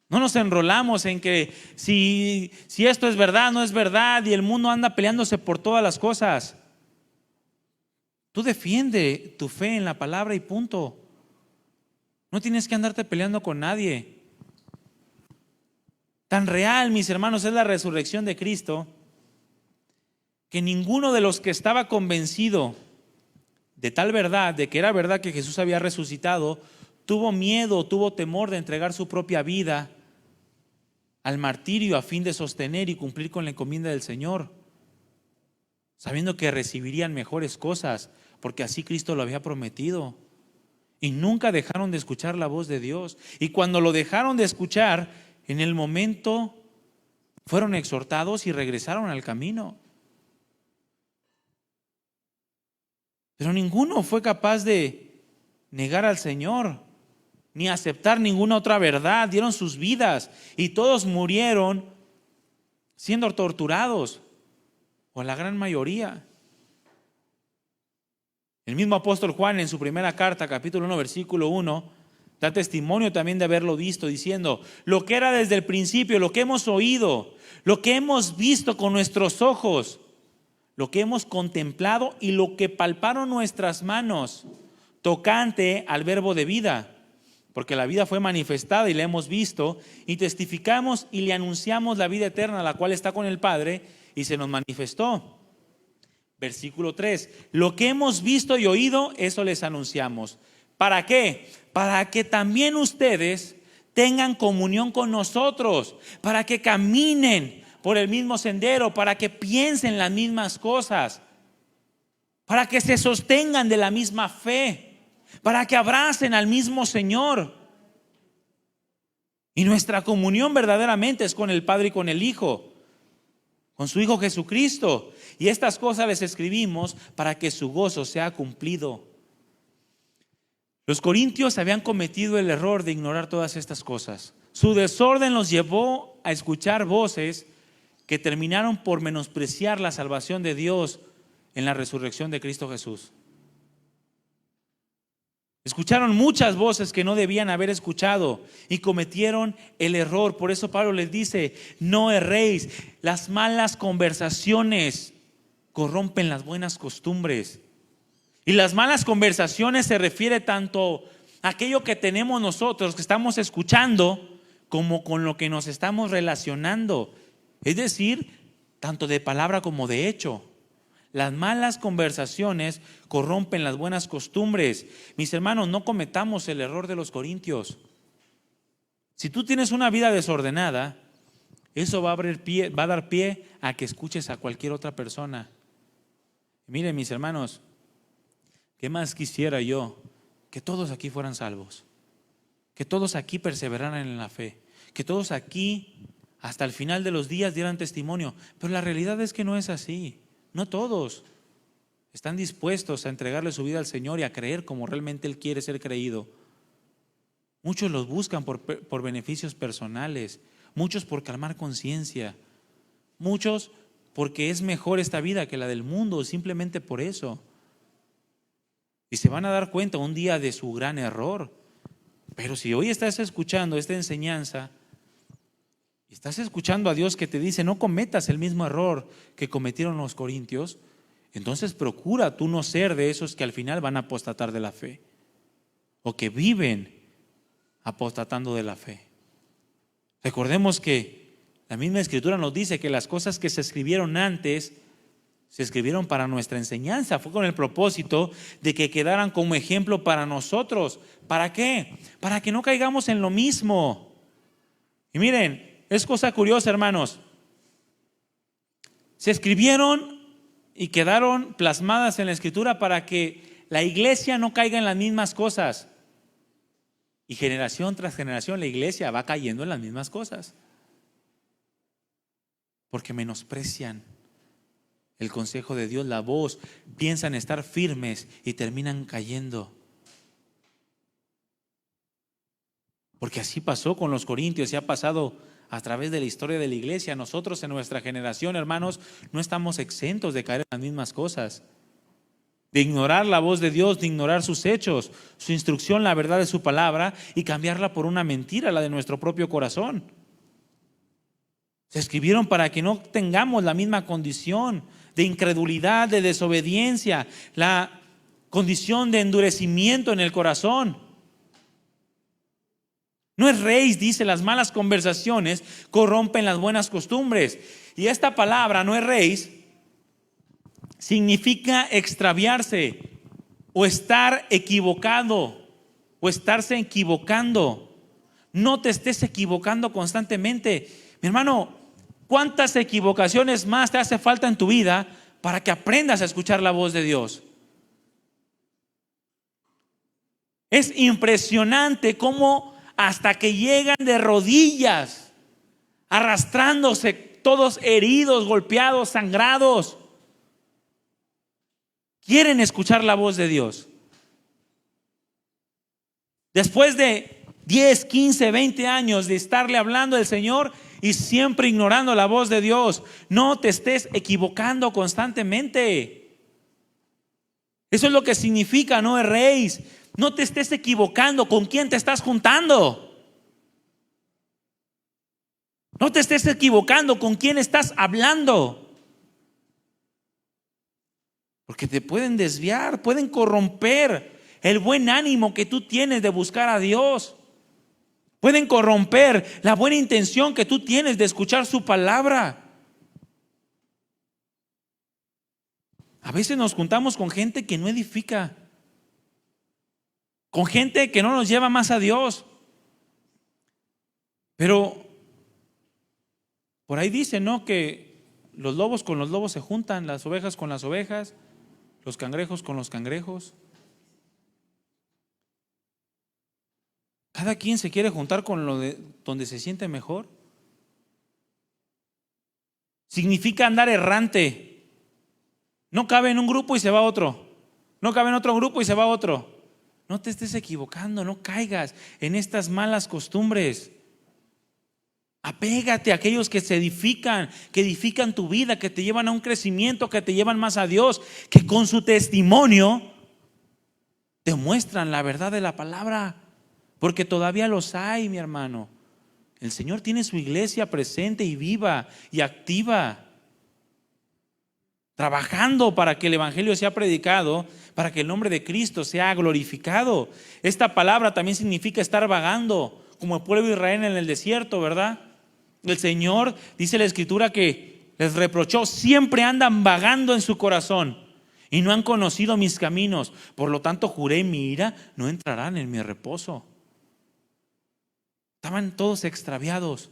no nos enrolamos en que si esto es verdad, no es verdad, y el mundo anda peleándose por todas las cosas. Tú defiende tu fe en la palabra y punto. No tienes que andarte peleando con nadie. Tan real, mis hermanos, es la resurrección de Cristo, que ninguno de los que estaba convencido de tal verdad, de que era verdad que Jesús había resucitado, tuvo miedo, tuvo temor de entregar su propia vida al martirio a fin de sostener y cumplir con la encomienda del Señor, sabiendo que recibirían mejores cosas, porque así Cristo lo había prometido. Y nunca dejaron de escuchar la voz de Dios. Y cuando lo dejaron de escuchar, en el momento fueron exhortados y regresaron al camino. Pero ninguno fue capaz de negar al Señor, ni aceptar ninguna otra verdad. Dieron sus vidas y todos murieron siendo torturados, o la gran mayoría. El mismo apóstol Juan en su primera carta, capítulo 1, versículo 1, da testimonio también de haberlo visto, diciendo: lo que era desde el principio, lo que hemos oído, lo que hemos visto con nuestros ojos, lo que hemos contemplado y lo que palparon nuestras manos, tocante al verbo de vida. porque la vida fue manifestada y la hemos visto, y testificamos y le anunciamos la vida eterna, la cual está con el Padre y se nos manifestó. Versículo 3, lo que hemos visto y oído, eso les anunciamos. ¿Para qué? Para que también ustedes tengan comunión con nosotros, para que caminen por el mismo sendero, para que piensen las mismas cosas, para que se sostengan de la misma fe, para que abracen al mismo Señor. Y nuestra comunión verdaderamente es con el Padre y con el Hijo, con su Hijo Jesucristo. Y estas cosas les escribimos para que su gozo sea cumplido. Los corintios habían cometido el error de ignorar todas estas cosas. Su desorden los llevó a escuchar voces que terminaron por menospreciar la salvación de Dios en la resurrección de Cristo Jesús. Escucharon muchas voces que no debían haber escuchado y cometieron el error. Por eso Pablo les dice: no erréis. Las malas conversaciones corrompen las buenas costumbres. Y las malas conversaciones se refiere tanto a aquello que tenemos nosotros, que estamos escuchando, como con lo que nos estamos relacionando. Es decir, tanto de palabra como de hecho. Las malas conversaciones corrompen las buenas costumbres. Mis hermanos, no cometamos el error de los corintios. Si tú tienes una vida desordenada, eso va a dar pie a que escuches a cualquier otra persona. Miren, mis hermanos, ¿qué más quisiera yo? Que todos aquí fueran salvos, que todos aquí perseveraran en la fe, que todos aquí hasta el final de los días dieran testimonio. Pero la realidad es que no es así. No todos están dispuestos a entregarle su vida al Señor y a creer como realmente Él quiere ser creído. Muchos los buscan por beneficios personales, muchos por calmar conciencia, muchos porque es mejor esta vida que la del mundo, simplemente por eso. Y se van a dar cuenta un día de su gran error. Pero si hoy estás escuchando esta enseñanza, estás escuchando a Dios que te dice: no cometas el mismo error que cometieron los corintios, entonces procura tú no ser de esos que al final van a apostatar de la fe, o que viven apostatando de la fe. Recordemos que la misma Escritura nos dice que las cosas que se escribieron antes se escribieron para nuestra enseñanza. Fue con el propósito de que quedaran como ejemplo para nosotros. ¿Para qué? Para que no caigamos en lo mismo. Y miren, es cosa curiosa, hermanos. Se escribieron y quedaron plasmadas en la Escritura para que la iglesia no caiga en las mismas cosas. Y generación tras generación la iglesia va cayendo en las mismas cosas, porque menosprecian el consejo de Dios, la voz, piensan estar firmes y terminan cayendo. Porque así pasó con los corintios y ha pasado a través de la historia de la iglesia. Nosotros en nuestra generación, hermanos, no estamos exentos de caer en las mismas cosas, de ignorar la voz de Dios, de ignorar sus hechos, su instrucción, la verdad de su palabra, y cambiarla por una mentira, la de nuestro propio corazón. Se escribieron para que no tengamos la misma condición de incredulidad, de desobediencia, la condición de endurecimiento en el corazón. No erréis, dice, las malas conversaciones corrompen las buenas costumbres. Y esta palabra, no erréis, significa extraviarse o estar equivocado o estarse equivocando. No te estés equivocando constantemente. Mi hermano, ¿cuántas equivocaciones más te hace falta en tu vida para que aprendas a escuchar la voz de Dios? Es impresionante cómo hasta que llegan de rodillas, arrastrándose, todos heridos, golpeados, sangrados, quieren escuchar la voz de Dios. Después de 10, 15, 20 años de estarle hablando al Señor y siempre ignorando la voz de Dios, no te estés equivocando constantemente. Eso es lo que significa no erréis. No te estés equivocando con quién te estás juntando. No te estés equivocando con quién estás hablando. Porque te pueden desviar, pueden corromper el buen ánimo que tú tienes de buscar a Dios. Pueden corromper la buena intención que tú tienes de escuchar su palabra. A veces nos juntamos con gente que no edifica, con gente que no nos lleva más a Dios. Pero por ahí dice, ¿no?, que los lobos con los lobos se juntan, las ovejas con las ovejas, los cangrejos con los cangrejos. Cada quien se quiere juntar con donde se siente mejor. Significa andar errante. No cabe en un grupo y se va a otro. No cabe en otro grupo y se va a otro. No te estés equivocando, no caigas en estas malas costumbres. Apégate a aquellos que edifican tu vida, que te llevan a un crecimiento, que te llevan más a Dios, que con su testimonio demuestran la verdad de la palabra. Porque todavía los hay, mi hermano. El Señor tiene su iglesia presente y viva y activa, trabajando para que el evangelio sea predicado, para que el nombre de Cristo sea glorificado. Esta palabra también significa estar vagando, como el pueblo de Israel en el desierto, ¿verdad? El Señor, dice la Escritura, que les reprochó: siempre andan vagando en su corazón y no han conocido mis caminos. Por lo tanto, juré en mi ira, no entrarán en mi reposo. Estaban todos extraviados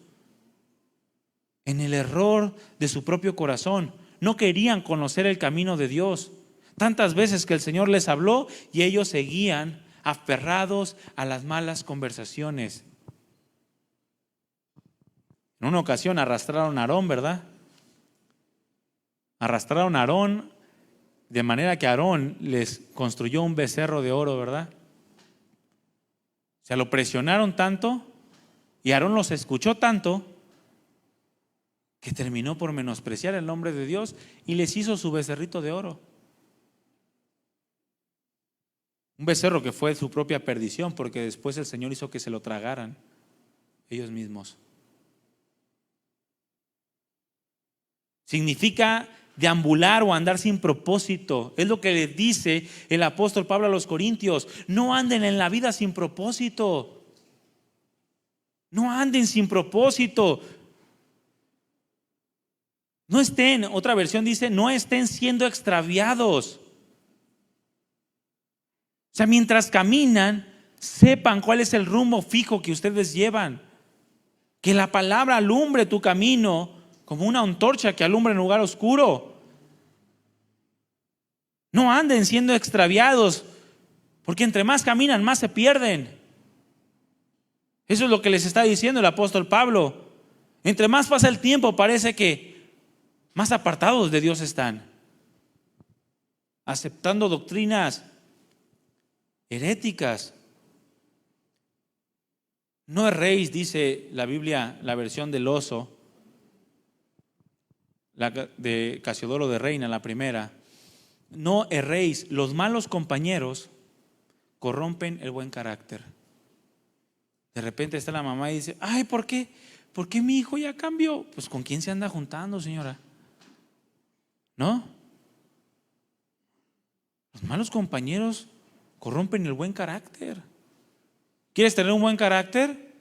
en el error de su propio corazón. No querían conocer el camino de Dios. Tantas veces que el Señor les habló y ellos seguían aferrados a las malas conversaciones. En una ocasión arrastraron a Aarón, ¿verdad? Arrastraron a Aarón de manera que Aarón les construyó un becerro de oro, ¿verdad? O sea, lo presionaron tanto y Aarón los escuchó tanto que terminó por menospreciar el nombre de Dios y les hizo su becerrito de oro. Un becerro que fue su propia perdición, porque después el Señor hizo que se lo tragaran ellos mismos. Significa deambular o andar sin propósito. Es lo que le dice el apóstol Pablo a los Corintios: no anden en la vida sin propósito. No anden sin propósito. No estén, otra versión dice, no estén siendo extraviados. O sea, mientras caminan, sepan cuál es el rumbo fijo que ustedes llevan. Que la palabra alumbre tu camino como una antorcha que alumbra en un lugar oscuro. No anden siendo extraviados, porque entre más caminan, más se pierden. Eso es lo que les está diciendo el apóstol Pablo. Entre más pasa el tiempo, parece que más apartados de Dios están, aceptando doctrinas heréticas. No erréis, dice la Biblia, la versión del Oso, la de Casiodoro de Reina, la primera. No erréis, los malos compañeros corrompen el buen carácter. De repente está la mamá y dice: ay, ¿por qué mi hijo ya cambió? Pues ¿con quién se anda juntando, señora? ¿No? Los malos compañeros corrompen el buen carácter. ¿Quieres tener un buen carácter?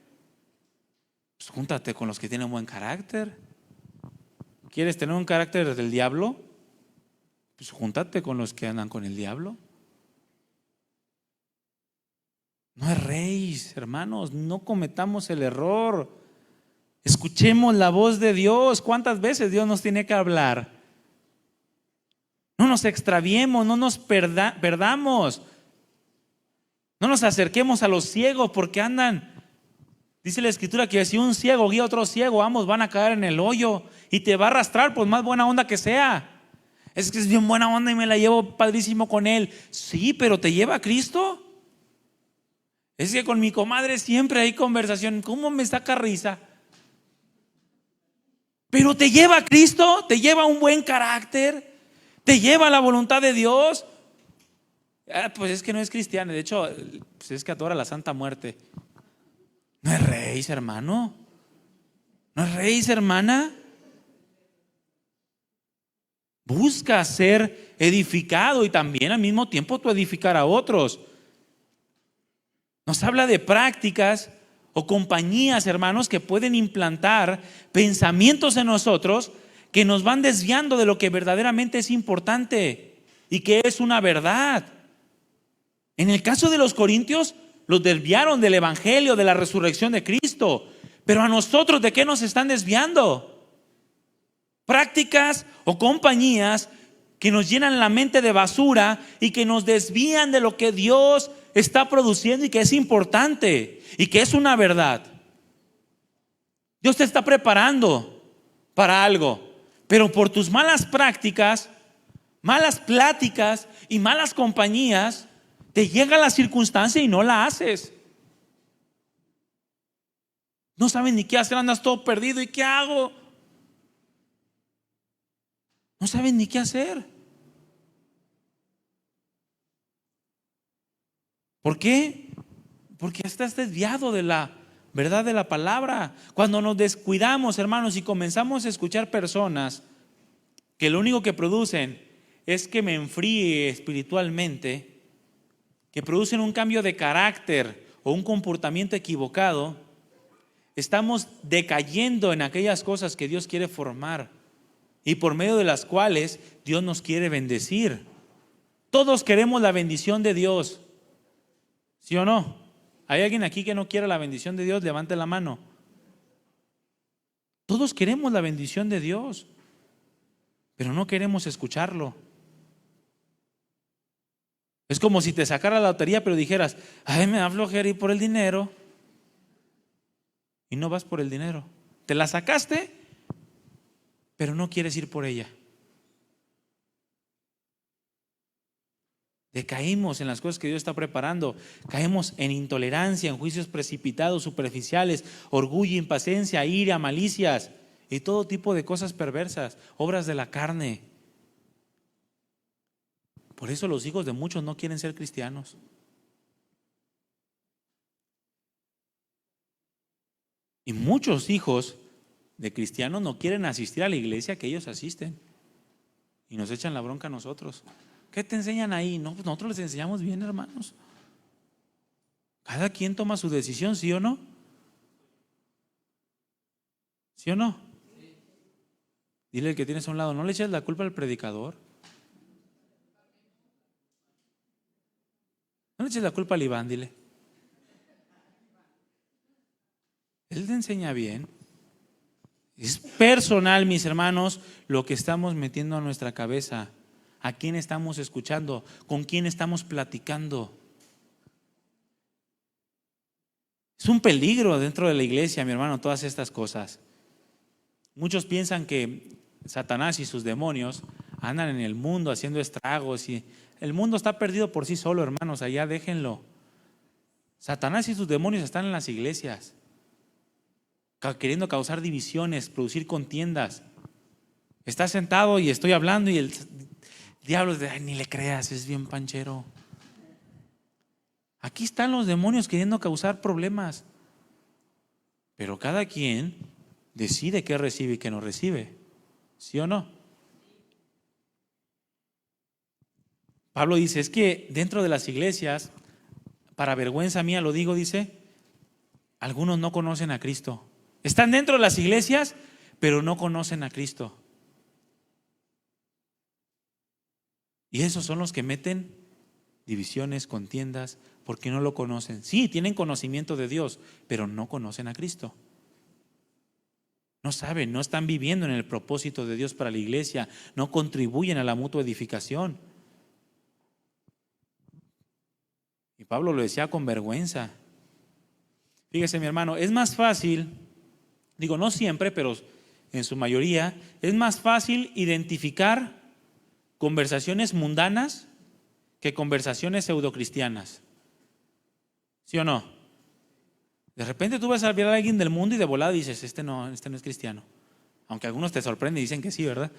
Pues júntate con los que tienen buen carácter. ¿Quieres tener un carácter del diablo? Pues júntate con los que andan con el diablo. No erréis, hermanos, no cometamos el error. Escuchemos la voz de Dios. ¿Cuántas veces Dios nos tiene que hablar? No nos extraviemos, no nos perdamos. No nos acerquemos a los ciegos, porque andan. Dice la Escritura que si un ciego guía a otro ciego, ambos van a caer en el hoyo y te va a arrastrar por más buena onda que sea. Es que es bien buena onda y me la llevo padrísimo con él. Sí, pero ¿te lleva a Cristo? Es que con mi comadre siempre hay conversación. ¿Cómo me saca risa? Pero ¿te lleva a Cristo? ¿Te lleva a un buen carácter? ¿Te lleva a la voluntad de Dios? Pues es que no es cristiano. De hecho, pues es que adora la Santa Muerte. ¿No erréis, hermano? ¿No erréis, hermana? Busca ser edificado y también al mismo tiempo tú edificar a otros. Nos habla de prácticas o compañías, hermanos, que pueden implantar pensamientos en nosotros que nos van desviando de lo que verdaderamente es importante y que es una verdad. En el caso de los corintios, los desviaron del evangelio, de la resurrección de Cristo. Pero a nosotros, ¿de qué nos están desviando? Prácticas o compañías que nos llenan la mente de basura y que nos desvían de lo que Dios está produciendo y que es importante y que es una verdad. Dios te está preparando para algo, pero por tus malas prácticas, malas pláticas y malas compañías, te llega la circunstancia y no la haces. No sabes ni qué hacer, andas todo perdido. ¿Y qué hago? No sabes ni qué hacer. ¿Por qué? Porque estás desviado de la verdad de la palabra. Cuando nos descuidamos, hermanos, y comenzamos a escuchar personas que lo único que producen es que me enfríe espiritualmente, que producen un cambio de carácter o un comportamiento equivocado, estamos decayendo en aquellas cosas que Dios quiere formar y por medio de las cuales Dios nos quiere bendecir. Todos queremos la bendición de Dios, ¿sí o no? ¿Hay alguien aquí que no quiera la bendición de Dios? Levante la mano. Todos queremos la bendición de Dios, pero no queremos escucharlo. Es como si te sacara la lotería, pero dijeras: ay, me da flojera ir por el dinero. Y no vas por el dinero. Te la sacaste, pero no quieres ir por ella. Decaímos en las cosas que Dios está preparando. Caemos en intolerancia, en juicios precipitados, superficiales, orgullo, impaciencia, ira, malicias y todo tipo de cosas perversas, obras de la carne. Por eso los hijos de muchos no quieren ser cristianos. Y muchos hijos de cristianos no quieren asistir a la iglesia que ellos asisten. Y nos echan la bronca a nosotros. ¿Qué te enseñan ahí? No, pues nosotros les enseñamos bien, hermanos. Cada quien toma su decisión, ¿sí o no? ¿Sí o no? Dile al que tienes a un lado: no le eches la culpa al predicador. No le eches la culpa al Iván, dile. Él te enseña bien. Es personal, mis hermanos, lo que estamos metiendo a nuestra cabeza. ¿A quién estamos escuchando? ¿Con quién estamos platicando? Es un peligro dentro de la iglesia, mi hermano, todas estas cosas. Muchos piensan que Satanás y sus demonios andan en el mundo haciendo estragos y el mundo está perdido por sí solo, hermanos, allá déjenlo. Satanás y sus demonios están en las iglesias, queriendo causar divisiones, producir contiendas. Está sentado y estoy hablando y el diablo es de: ay, ni le creas, es bien panchero. Aquí están los demonios queriendo causar problemas. Pero cada quien decide qué recibe y qué no recibe. ¿Sí o no? Pablo dice: es que dentro de las iglesias, para vergüenza mía lo digo, dice, algunos no conocen a Cristo. Están dentro de las iglesias, pero no conocen a Cristo. Y esos son los que meten divisiones, contiendas, porque no lo conocen. Sí, tienen conocimiento de Dios, pero no conocen a Cristo. No saben, no están viviendo en el propósito de Dios para la iglesia, no contribuyen a la mutua edificación. Y Pablo lo decía con vergüenza. Fíjese, mi hermano, es más fácil, digo no siempre, pero en su mayoría, es más fácil identificar conversaciones mundanas que conversaciones pseudocristianas. ¿Sí o no? De repente tú vas a ver a alguien del mundo y de volada dices: este no es cristiano. Aunque algunos te sorprenden y dicen que sí, ¿verdad?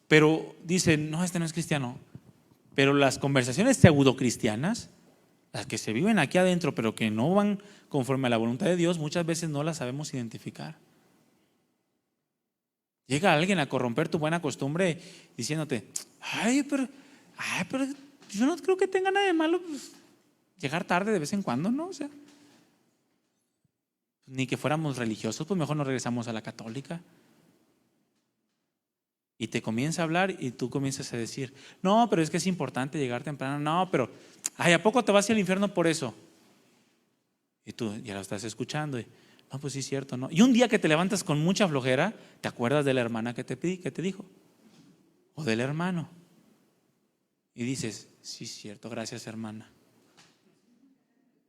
Pero dicen: no, este no es cristiano. Pero las conversaciones pseudocristianas, las que se viven aquí adentro pero que no van conforme a la voluntad de Dios, muchas veces no las sabemos identificar. Llega alguien a corromper tu buena costumbre diciéndote: ay, pero yo no creo que tenga nada de malo, pues, llegar tarde de vez en cuando, ¿no? O sea, ni que fuéramos religiosos, pues mejor nos regresamos a la católica. Y te comienza a hablar y tú comienzas a decir, no, pero es que es importante llegar temprano. No, pero, ay, ¿a poco te vas al infierno por eso? Y tú ya lo estás escuchando. No, pues sí es cierto, ¿no? Y un día que te levantas con mucha flojera, te acuerdas de la hermana que te dijo, o del hermano. Y dices, sí es cierto, gracias hermana.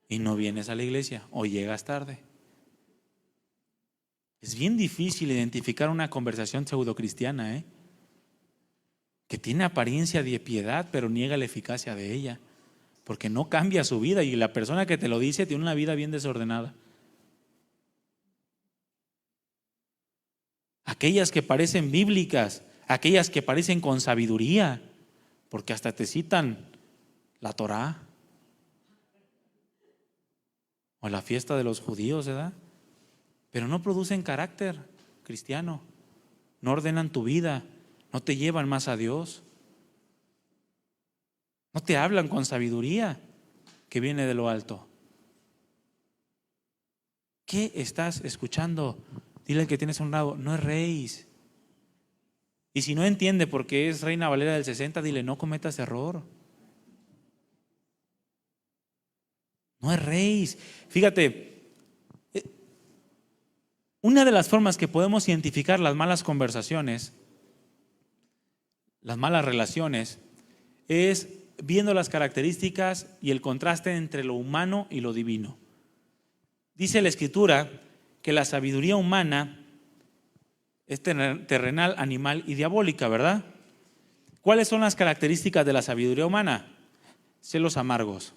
Y no vienes a la iglesia o llegas tarde. Es bien difícil identificar una conversación pseudocristiana, que tiene apariencia de piedad, pero niega la eficacia de ella, porque no cambia su vida y la persona que te lo dice tiene una vida bien desordenada. Aquellas que parecen bíblicas, aquellas que parecen con sabiduría, porque hasta te citan la Torá o la fiesta de los judíos, ¿verdad? Pero no producen carácter cristiano, no ordenan tu vida, no te llevan más a Dios, no te hablan con sabiduría que viene de lo alto. ¿Qué estás escuchando? Dile al que tienes a un lado, no es rey. Y si no entiende por qué es Reina Valera del 60, dile, no cometas error. No es rey. Fíjate, una de las formas que podemos identificar las malas conversaciones, las malas relaciones, es viendo las características y el contraste entre lo humano y lo divino. Dice la Escritura que la sabiduría humana es terrenal, animal y diabólica, ¿verdad? ¿Cuáles son las características de la sabiduría humana? Celos amargos,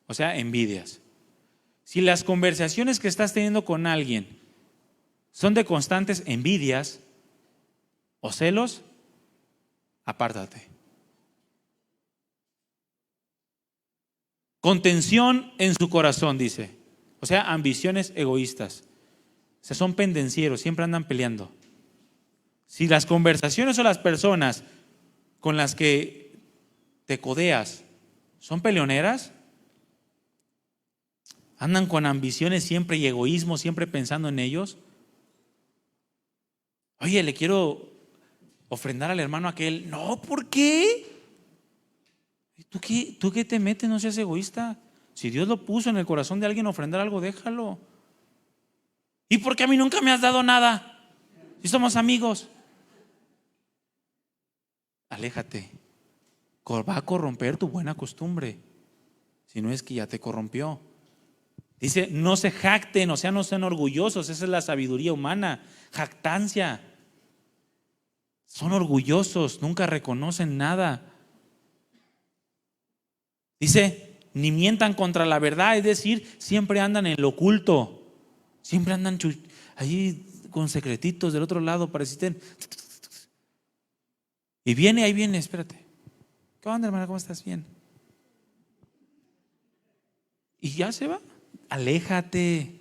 o sea, envidias. Si las conversaciones que estás teniendo con alguien son de constantes envidias o celos, apártate. Contención en su corazón, dice. O sea, ambiciones egoístas. O sea, son pendencieros, siempre andan peleando. Si las conversaciones o las personas con las que te codeas son peleoneras, andan con ambiciones siempre y egoísmo, siempre pensando en ellos. Oye, le quiero ofrendar al hermano aquel. No, ¿por qué? ¿Tú qué te metes? No seas egoísta. Si Dios lo puso en el corazón de alguien ofrendar algo, déjalo. ¿Y por qué a mí nunca me has dado nada? Si somos amigos. Aléjate. Va a corromper tu buena costumbre, si no es que ya te corrompió. Dice, no se jacten, o sea, no sean orgullosos. Esa es la sabiduría humana, jactancia. Son orgullosos, nunca reconocen nada. Dice, ni mientan contra la verdad, es decir, siempre andan en lo oculto, siempre andan ahí con secretitos del otro lado, pareciten. Y ahí viene, espérate. ¿Qué onda, hermana? ¿Cómo estás? Bien. Y ya se va. Aléjate.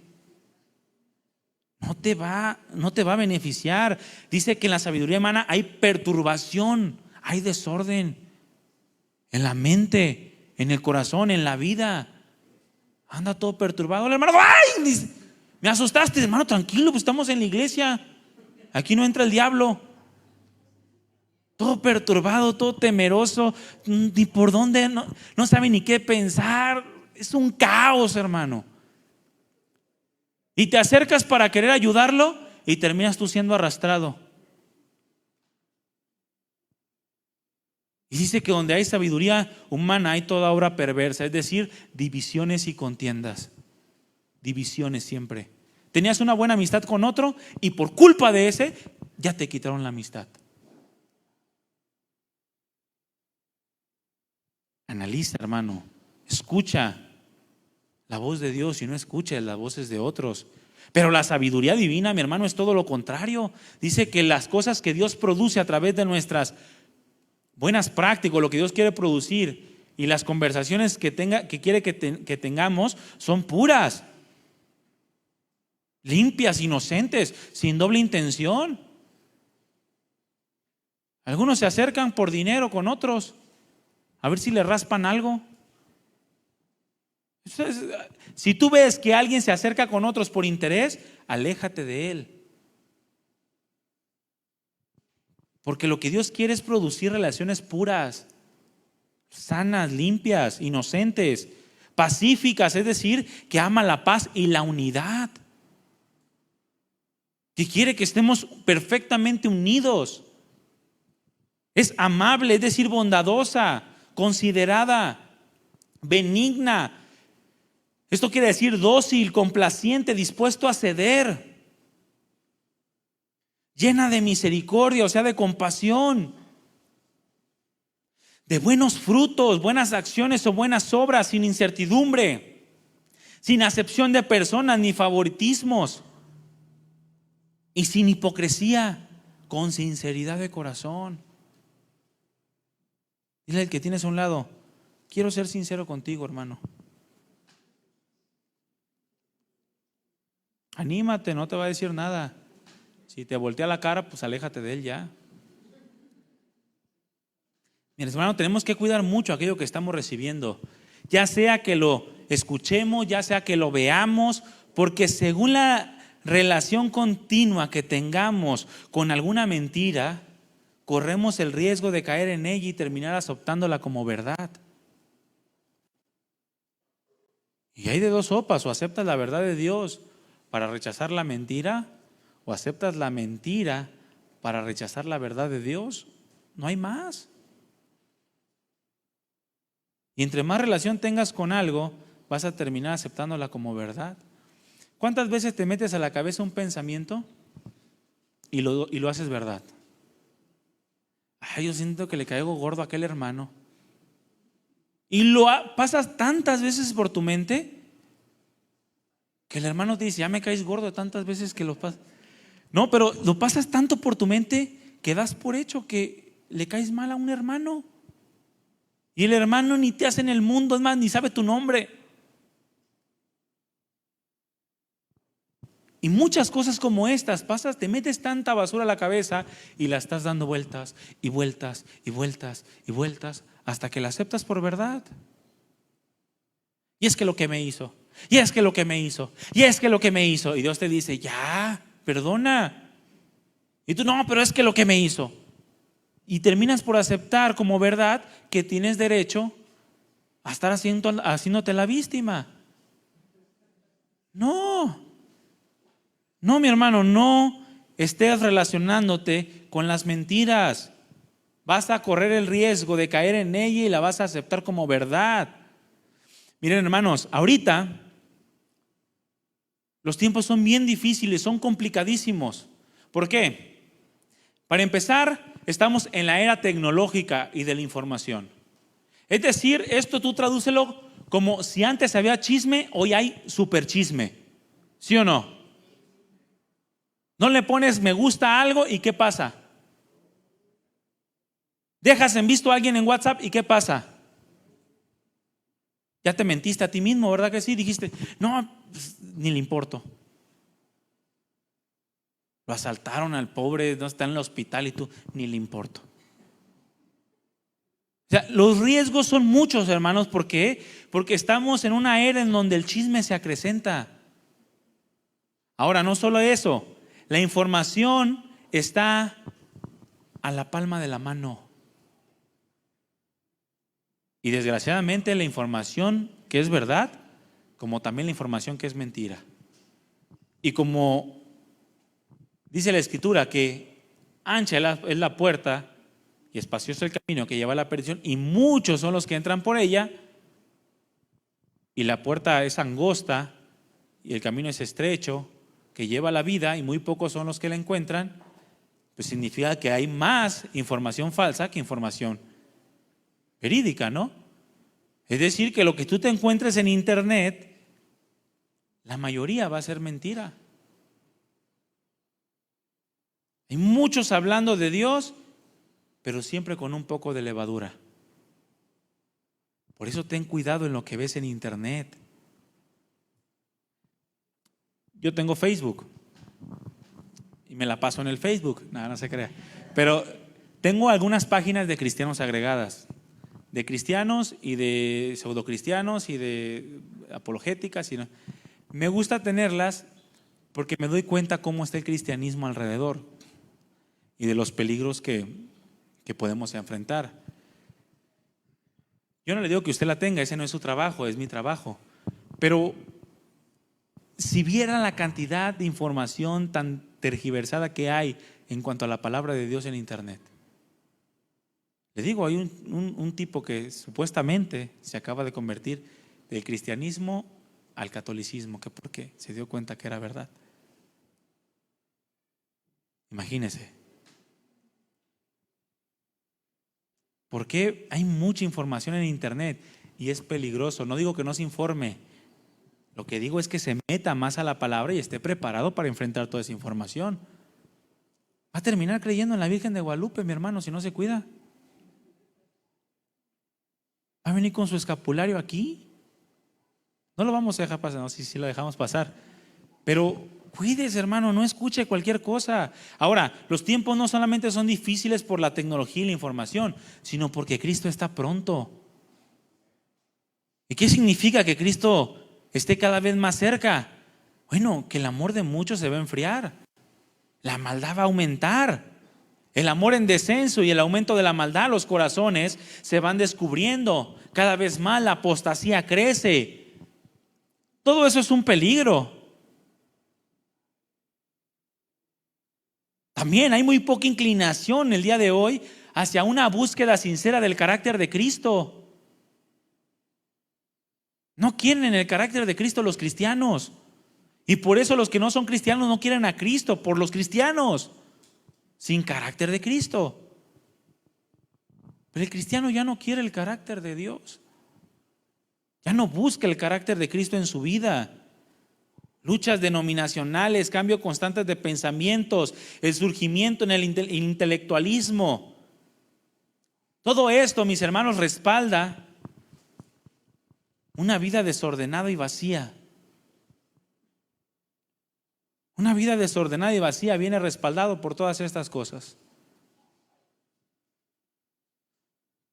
No te va a beneficiar. Dice que en la sabiduría humana hay perturbación, hay desorden en la mente, en el corazón, en la vida. Anda todo perturbado. El hermano, ¡ay! Me asustaste, hermano, tranquilo, pues estamos en la iglesia. Aquí no entra el diablo. Todo perturbado, todo temeroso, ni por dónde, no sabe ni qué pensar. Es un caos, hermano. Y te acercas para querer ayudarlo y terminas tú siendo arrastrado. Y dice que donde hay sabiduría humana hay toda obra perversa, es decir, divisiones y contiendas. Divisiones siempre. Tenías una buena amistad con otro y por culpa de ese ya te quitaron la amistad. Analiza, hermano, escucha la voz de Dios y no escuches las voces de otros. Pero la sabiduría divina, mi hermano, es todo lo contrario. Dice que las cosas que Dios produce a través de nuestras buenas prácticas, lo que Dios quiere producir y las conversaciones que quiere que tengamos son puras, limpias, inocentes, sin doble intención. Algunos se acercan por dinero con otros, a ver si le raspan algo. Si tú ves que alguien se acerca con otros por interés, aléjate de él. Porque lo que Dios quiere es producir relaciones puras, sanas, limpias, inocentes, pacíficas, es decir, que ama la paz y la unidad. Que quiere que estemos perfectamente unidos. Es amable, es decir, bondadosa, considerada, benigna. Esto quiere decir dócil, complaciente, dispuesto a ceder. Llena de misericordia, o sea, de compasión. De buenos frutos, buenas acciones o buenas obras, sin incertidumbre, sin acepción de personas ni favoritismos. Y sin hipocresía, con sinceridad de corazón. Dile al que tienes a un lado, quiero ser sincero contigo, hermano. Anímate, no te va a decir nada. Si te voltea la cara, pues aléjate de él ya. Mira, hermano, tenemos que cuidar mucho aquello que estamos recibiendo. Ya sea que lo escuchemos, ya sea que lo veamos, porque según la relación continua que tengamos con alguna mentira, corremos el riesgo de caer en ella y terminar aceptándola como verdad. Y hay de dos sopas: o aceptas la verdad de Dios para rechazar la mentira, o aceptas la mentira para rechazar la verdad de Dios. No hay más. Y entre más relación tengas con algo, vas a terminar aceptándola como verdad. ¿Cuántas veces te metes a la cabeza un pensamiento y lo haces verdad? Ay, yo siento que le caigo gordo a aquel hermano. Y lo pasas tantas veces por tu mente que el hermano te dice, ya me caes gordo tantas veces que lo pasas. No, pero lo pasas tanto por tu mente que das por hecho que le caes mal a un hermano. Y el hermano ni te hace en el mundo, es más, ni sabe tu nombre. Y muchas cosas como estas pasas, te metes tanta basura a la cabeza y la estás dando vueltas y vueltas y vueltas y vueltas hasta que la aceptas por verdad. Y es que lo que me hizo, y es que lo que me hizo, y es que lo que me hizo. Y Dios te dice, ya, perdona. Y tú, no, pero es que lo que me hizo. Y terminas por aceptar como verdad que tienes derecho a estar haciéndote la víctima. No, mi hermano, no estés relacionándote con las mentiras. Vas a correr el riesgo de caer en ella y la vas a aceptar como verdad. Miren, hermanos, ahorita los tiempos son bien difíciles, son complicadísimos. ¿Por qué? Para empezar, estamos en la era tecnológica y de la información. Es decir, esto tú tradúcelo como si antes había chisme, hoy hay super chisme. ¿Sí o no? No le pones me gusta a algo y ¿qué pasa? Dejas en visto a alguien en WhatsApp y ¿qué pasa? Ya te mentiste a ti mismo, ¿verdad que sí? Dijiste, no, pues, ni le importo. Lo asaltaron al pobre, no está en el hospital y tú, ni le importo. O sea, los riesgos son muchos, hermanos. ¿Por qué? Porque estamos en una era en donde el chisme se acrecenta. Ahora, no solo eso, la información está a la palma de la mano. Y desgraciadamente la información que es verdad, como también la información que es mentira. Y como dice la Escritura que ancha es la puerta y espacioso el camino que lleva a la perdición, y muchos son los que entran por ella, y la puerta es angosta y el camino es estrecho que lleva a la vida, y muy pocos son los que la encuentran, pues significa que hay más información falsa que información verídica, ¿no? Es decir, que lo que tú te encuentres en internet, la mayoría va a ser mentira. Hay muchos hablando de Dios, pero siempre con un poco de levadura. Por eso ten cuidado en lo que ves en internet. Yo tengo Facebook y me la paso en el Facebook, nada, no se crea. Pero tengo algunas páginas de cristianos agregadas. de cristianos y de pseudocristianos y de apologéticas. Me gusta tenerlas porque me doy cuenta cómo está el cristianismo alrededor y de los peligros que podemos enfrentar. Yo no le digo que usted la tenga, ese no es su trabajo, es mi trabajo. Pero si vieran la cantidad de información tan tergiversada que hay en cuanto a la palabra de Dios en internet. Le digo, hay un tipo que supuestamente se acaba de convertir del cristianismo al catolicismo, que porque se dio cuenta que era verdad. Imagínese. Porque hay mucha información en internet y es peligroso. No digo que no se informe. Lo que digo es que se meta más a la palabra y esté preparado para enfrentar toda esa información. Va a terminar creyendo en la Virgen de Guadalupe, mi hermano, si no se cuida. Va a venir con su escapulario aquí. No lo vamos a dejar pasar, no, si lo dejamos pasar. Pero cuídese, hermano, no escuche cualquier cosa. Ahora, los tiempos no solamente son difíciles por la tecnología y la información, sino porque Cristo está pronto. ¿Y qué significa que Cristo esté cada vez más cerca? Bueno, que el amor de muchos se va a enfriar. La maldad va a aumentar. El amor en descenso y el aumento de la maldad, los corazones se van descubriendo. Cada vez más la apostasía crece. Todo eso es un peligro. También hay muy poca inclinación el día de hoy hacia una búsqueda sincera del carácter de Cristo. No quieren el carácter de Cristo los cristianos. Y por eso los que no son cristianos no quieren a Cristo, por los cristianos sin carácter de Cristo. Pero el cristiano ya no quiere el carácter de Dios. Ya no busca el carácter de Cristo en su vida. Luchas denominacionales, cambio constante de pensamientos, el surgimiento en el intelectualismo. Todo esto, mis hermanos, respalda una vida desordenada y vacía. Una vida desordenada y vacía viene respaldado por todas estas cosas.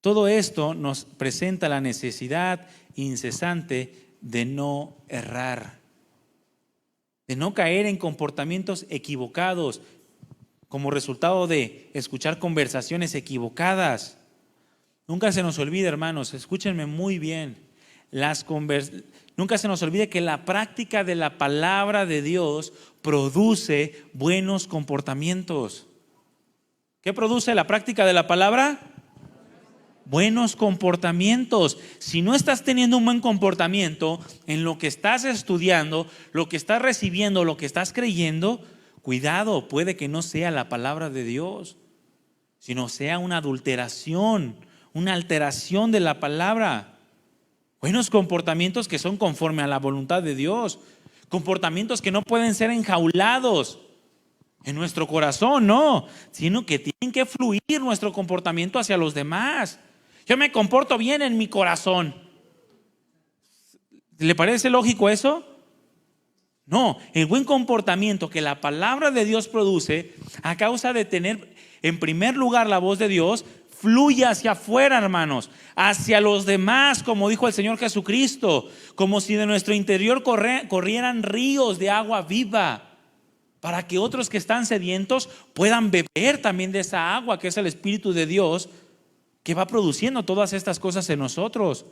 Todo esto nos presenta la necesidad incesante de no errar, de no caer en comportamientos equivocados como resultado de escuchar conversaciones equivocadas. Nunca se nos olvide, hermanos, escúchenme muy bien, nunca se nos olvide que la práctica de la palabra de Dios produce buenos comportamientos. ¿Qué produce la práctica de la palabra? Buenos comportamientos. Si no estás teniendo un buen comportamiento en lo que estás estudiando, lo que estás recibiendo, lo que estás creyendo, cuidado, puede que no sea la palabra de Dios, sino sea una adulteración, una alteración de la palabra. Buenos comportamientos que son conforme a la voluntad de Dios, comportamientos que no pueden ser enjaulados en nuestro corazón, no, sino que tienen que fluir nuestro comportamiento hacia los demás. Yo me comporto bien en mi corazón. ¿Le parece lógico eso? No, el buen comportamiento que la palabra de Dios produce a causa de tener en primer lugar la voz de Dios, fluye hacia afuera, hermanos, hacia los demás, como dijo el Señor Jesucristo, como si de nuestro interior corrieran ríos de agua viva, para que otros que están sedientos puedan beber también de esa agua que es el Espíritu de Dios, que va produciendo todas estas cosas en nosotros.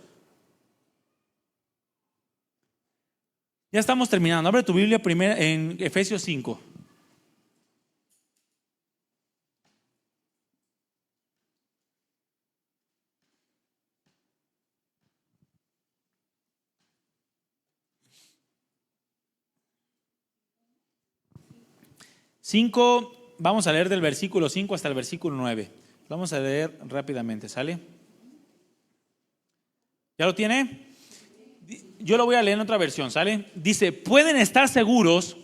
Ya estamos terminando. Abre tu Biblia primero en Efesios 5. Vamos a leer del versículo 5 hasta el versículo 9. Vamos a leer rápidamente, ¿sale? ¿Ya lo tiene? Yo lo voy a leer en otra versión, ¿sale? Dice, pueden estar seguros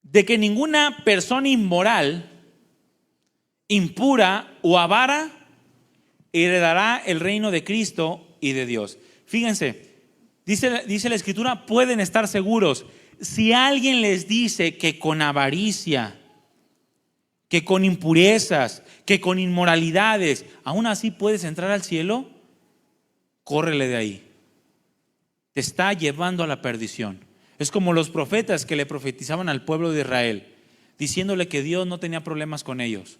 de que ninguna persona inmoral, impura o avara heredará el reino de Cristo y de Dios. Fíjense, dice la Escritura, pueden estar seguros. si alguien les dice que con avaricia, que con impurezas, que con inmoralidades, aún así puedes entrar al cielo, córrele de ahí. Te está llevando a la perdición. Es como los profetas que le profetizaban al pueblo de Israel, diciéndole que Dios no tenía problemas con ellos.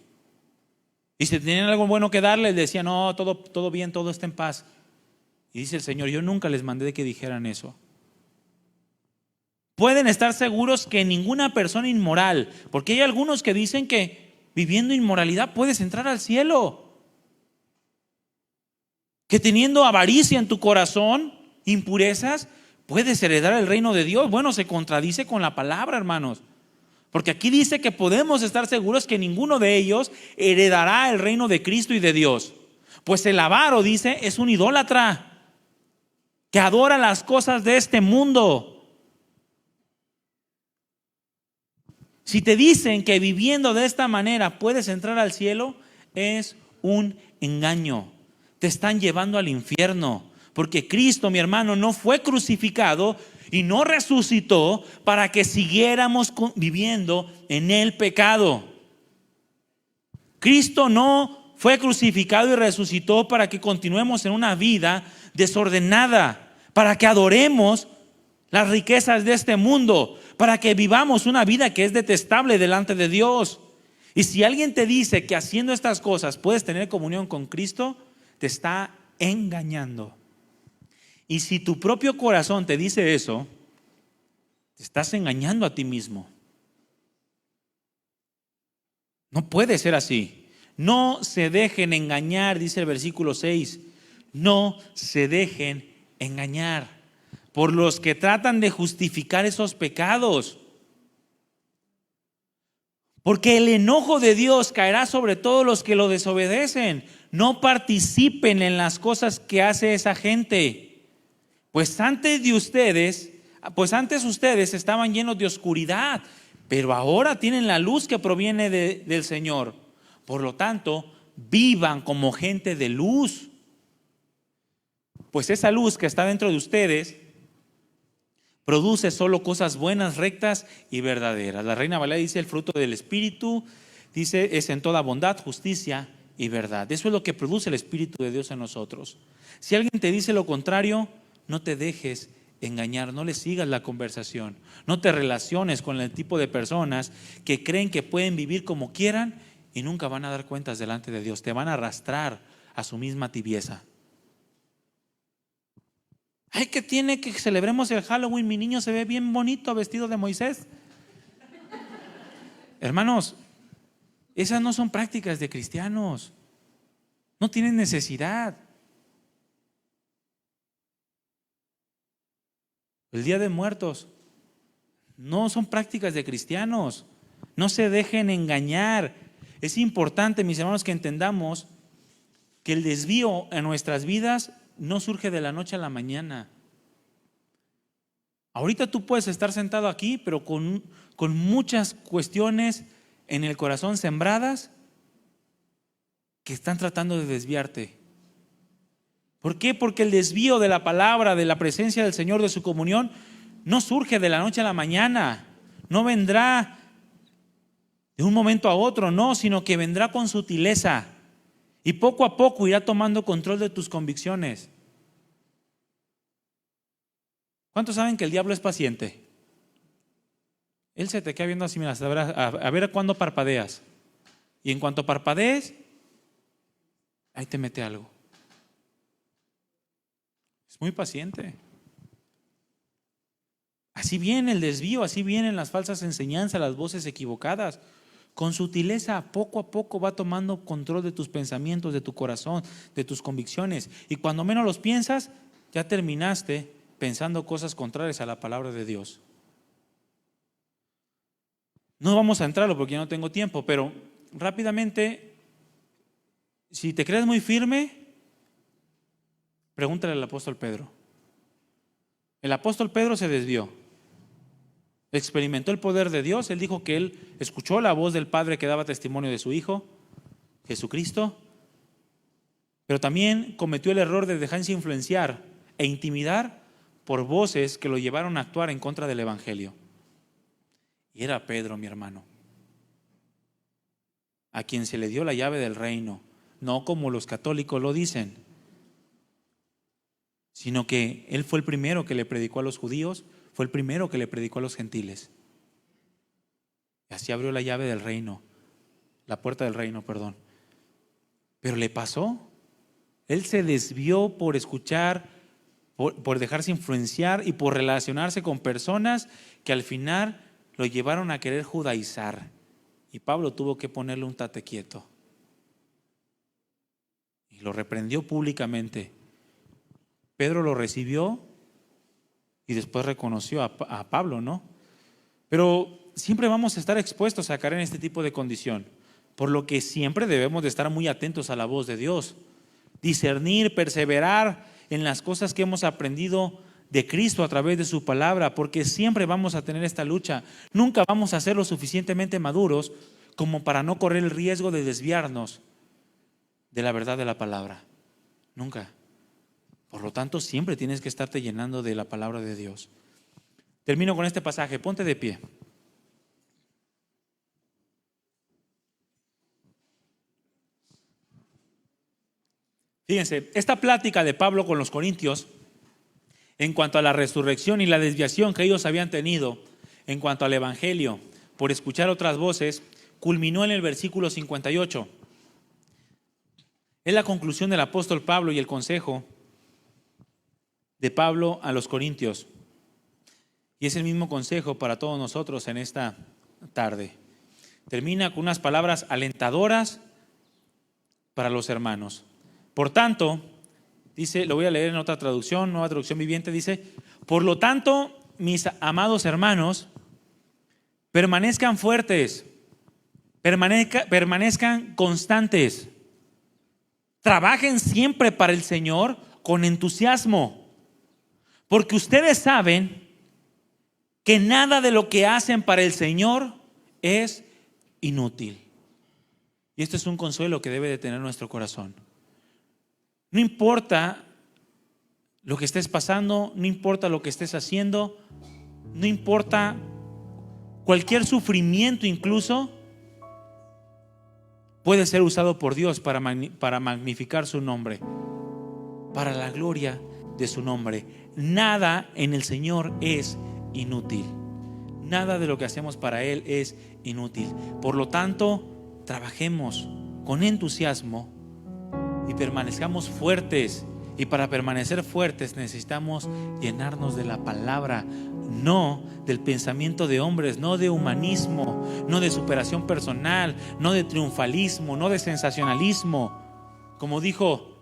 Y si tenían algo bueno que darles, decían, no, todo bien, todo está en paz. Y dice el Señor, yo nunca les mandé que dijeran eso. Pueden estar seguros que ninguna persona inmoral, porque hay algunos que dicen que viviendo inmoralidad puedes entrar al cielo. Que teniendo avaricia en tu corazón, impurezas, puedes heredar el reino de Dios. Bueno, se contradice con la palabra, hermanos. Porque aquí dice que podemos estar seguros que ninguno de ellos heredará el reino de Cristo y de Dios. Pues el avaro, dice, es un idólatra que adora las cosas de este mundo. Si te dicen que viviendo de esta manera puedes entrar al cielo, es un engaño. Te están llevando al infierno. Porque Cristo, mi hermano, no fue crucificado y no resucitó para que siguiéramos viviendo en el pecado. Cristo no fue crucificado y resucitó para que continuemos en una vida desordenada, para que adoremos las riquezas de este mundo, para que vivamos una vida que es detestable delante de Dios. Y si alguien te dice que haciendo estas cosas puedes tener comunión con Cristo, te está engañando. Y si tu propio corazón te dice eso, te estás engañando a ti mismo. No puede ser así. No se dejen engañar, dice el versículo 6. No se dejen engañar por los que tratan de justificar esos pecados. Porque el enojo de Dios caerá sobre todos los que lo desobedecen. No participen en las cosas que hace esa gente. Pues antes ustedes estaban llenos de oscuridad, pero ahora tienen la luz que proviene del Señor. Por lo tanto, vivan como gente de luz. Pues esa luz que está dentro de ustedes produce solo cosas buenas, rectas y verdaderas. La Reina Valera dice: el fruto del Espíritu, dice, es en toda bondad, justicia y verdad. Eso es lo que produce el Espíritu de Dios en nosotros. Si alguien te dice lo contrario, no te dejes engañar, no le sigas la conversación, no te relaciones con el tipo de personas que creen que pueden vivir como quieran y nunca van a dar cuentas delante de Dios. Te van a arrastrar a su misma tibieza. Ay, que tiene que celebremos el Halloween, mi niño se ve bien bonito vestido de Moisés. Hermanos, esas no son prácticas de cristianos. No tienen necesidad. El Día de Muertos no son prácticas de cristianos. No se dejen engañar. Es importante, mis hermanos, que entendamos que el desvío en nuestras vidas no surge de la noche a la mañana. Ahorita tú puedes estar sentado aquí, pero con muchas cuestiones en el corazón sembradas que están tratando de desviarte. ¿Por qué? Porque el desvío de la palabra, de la presencia del Señor, de su comunión, no surge de la noche a la mañana. No vendrá de un momento a otro, no, sino que vendrá con sutileza. Y poco a poco irá tomando control de tus convicciones. ¿Cuántos saben que el diablo es paciente? Él se te queda viendo así, mira, a ver cuándo parpadeas. Y en cuanto parpadees, ahí te mete algo. Es muy paciente. Así viene el desvío, así vienen las falsas enseñanzas, las voces equivocadas. Con sutileza, poco a poco va tomando control de tus pensamientos, de tu corazón, de tus convicciones. Y cuando menos los piensas, ya terminaste pensando cosas contrarias a la palabra de Dios. No vamos a entrarlo porque ya no tengo tiempo, pero rápidamente, si te crees muy firme, pregúntale al apóstol Pedro. El apóstol Pedro se desvió. Experimentó el poder de Dios. Él dijo que él escuchó la voz del Padre que daba testimonio de su Hijo, Jesucristo, pero también cometió el error de dejarse influenciar e intimidar por voces que lo llevaron a actuar en contra del Evangelio. Y era Pedro, mi hermano, a quien se le dio la llave del reino, no como los católicos lo dicen, sino que él fue el primero que le predicó a los judíos, fue el primero que le predicó a los gentiles. Y así abrió la llave del reino, la puerta del reino, perdón. Pero le pasó. Él se desvió por escuchar, por dejarse influenciar y por relacionarse con personas que al final lo llevaron a querer judaizar. Y Pablo tuvo que ponerle un tate quieto. Y lo reprendió públicamente. Pedro lo recibió y después reconoció a Pablo, ¿no? Pero siempre vamos a estar expuestos a caer en este tipo de condición, por lo que siempre debemos de estar muy atentos a la voz de Dios, discernir, perseverar en las cosas que hemos aprendido de Cristo a través de su palabra, porque siempre vamos a tener esta lucha. Nunca vamos a ser lo suficientemente maduros como para no correr el riesgo de desviarnos de la verdad de la palabra. Nunca. Por lo tanto, siempre tienes que estarte llenando de la palabra de Dios. Termino con este pasaje. Ponte de pie. Fíjense, esta plática de Pablo con los corintios en cuanto a la resurrección y la desviación que ellos habían tenido en cuanto al evangelio por escuchar otras voces, culminó en el versículo 58. Es la conclusión del apóstol Pablo y el consejo de Pablo a los corintios. Y es el mismo consejo para todos nosotros en esta tarde. Termina con unas palabras alentadoras para los hermanos. Por tanto, dice, lo voy a leer en otra traducción, Nueva Traducción Viviente, dice: por lo tanto, mis amados hermanos, permanezcan fuertes, permanezcan constantes, trabajen siempre para el Señor con entusiasmo, porque ustedes saben que nada de lo que hacen para el Señor es inútil. Y esto es un consuelo que debe de tener nuestro corazón. No importa lo que estés pasando, no importa lo que estés haciendo, no importa cualquier sufrimiento incluso, puede ser usado por Dios para magnificar su nombre, para la gloria de su nombre. Nada en el Señor es inútil. Nada de lo que hacemos para Él es inútil. Por lo tanto, trabajemos con entusiasmo y permanezcamos fuertes. Y para permanecer fuertes necesitamos llenarnos de la palabra, no del pensamiento de hombres, no de humanismo, no de superación personal, no de triunfalismo, no de sensacionalismo. Como dijo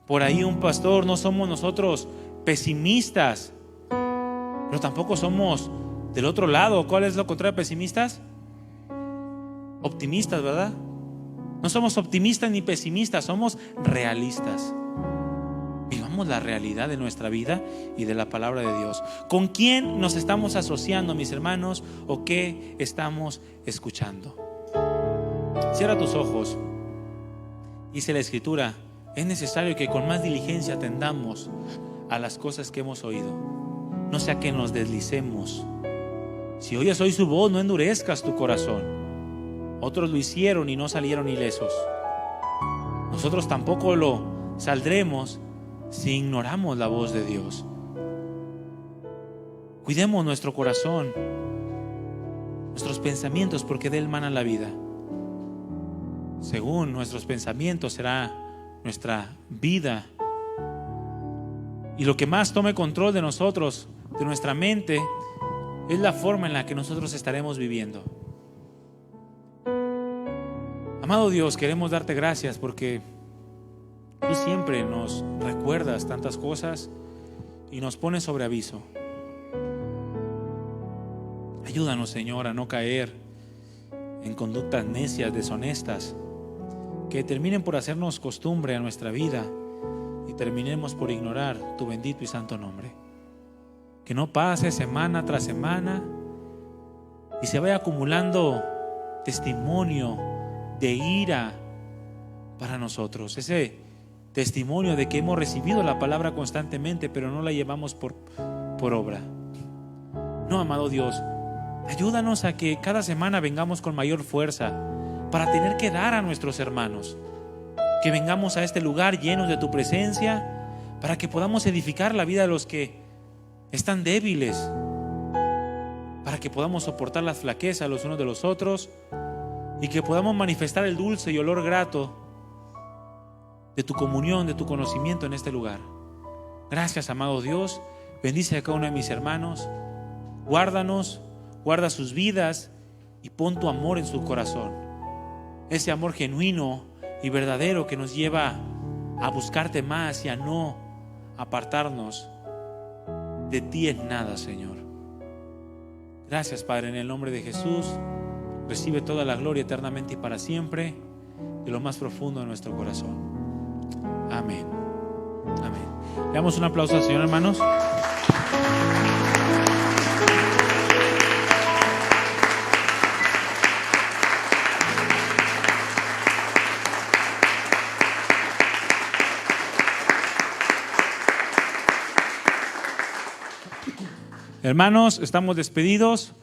por ahí un pastor, no somos nosotros pesimistas, pero tampoco somos del otro lado. ¿Cuál es lo contrario de pesimistas? Optimistas, ¿verdad? No somos optimistas ni pesimistas, somos realistas. Vivamos la realidad de nuestra vida y de la palabra de Dios. ¿Con quién nos estamos asociando, mis hermanos? ¿O qué estamos escuchando? Cierra tus ojos. Dice la Escritura: es necesario que con más diligencia atendamos a las cosas que hemos oído, no sea que nos deslicemos. Si oyes hoy su voz, no endurezcas tu corazón. Otros lo hicieron y no salieron ilesos. Nosotros tampoco lo saldremos si ignoramos la voz de Dios. Cuidemos nuestro corazón, nuestros pensamientos, porque de él mana la vida. Según nuestros pensamientos será nuestra vida. Y lo que más tome control de nosotros, de nuestra mente, es la forma en la que nosotros estaremos viviendo. Amado Dios, queremos darte gracias porque tú siempre nos recuerdas tantas cosas y nos pones sobre aviso. Ayúdanos, Señor, a no caer en conductas necias, deshonestas, que terminen por hacernos costumbre a nuestra vida y terminemos por ignorar tu bendito y santo nombre. Que no pase semana tras semana y se vaya acumulando testimonio de ira para nosotros, ese testimonio de que hemos recibido la palabra constantemente pero no la llevamos por obra. No, amado Dios, Ayúdanos a que cada semana vengamos con mayor fuerza para tener que dar a nuestros hermanos. Que vengamos a este lugar llenos de tu presencia para que podamos edificar la vida de los que están débiles, para que podamos soportar las flaquezas los unos de los otros y que podamos manifestar el dulce y olor grato de tu comunión, de tu conocimiento en este lugar. Gracias, amado Dios. Bendice a cada uno de mis hermanos. Guárdanos, guarda sus vidas y pon tu amor en su corazón. Ese amor genuino y verdadero que nos lleva a buscarte más y a no apartarnos de ti en nada, Señor. Gracias, Padre, en el nombre de Jesús. Recibe toda la gloria eternamente y para siempre, de lo más profundo de nuestro corazón. Amén. Amén. Le damos un aplauso al Señor, hermanos. Hermanos, estamos despedidos.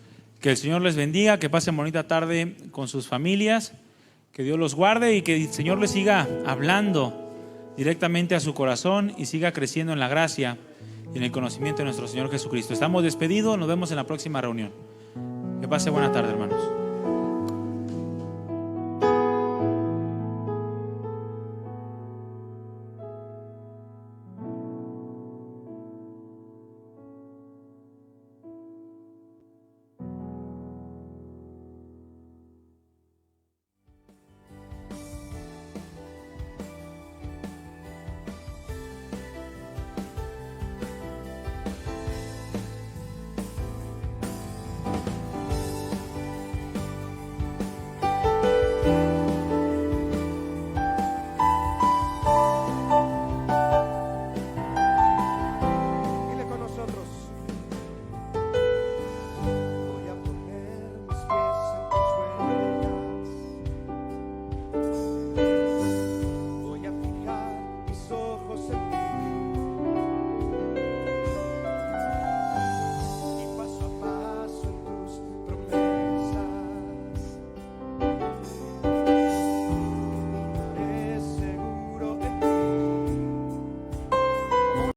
Que el Señor les bendiga, que pasen bonita tarde con sus familias, que Dios los guarde y que el Señor les siga hablando directamente a su corazón y siga creciendo en la gracia y en el conocimiento de nuestro Señor Jesucristo. Estamos despedidos, nos vemos en la próxima reunión. Que pase buena tarde, hermanos.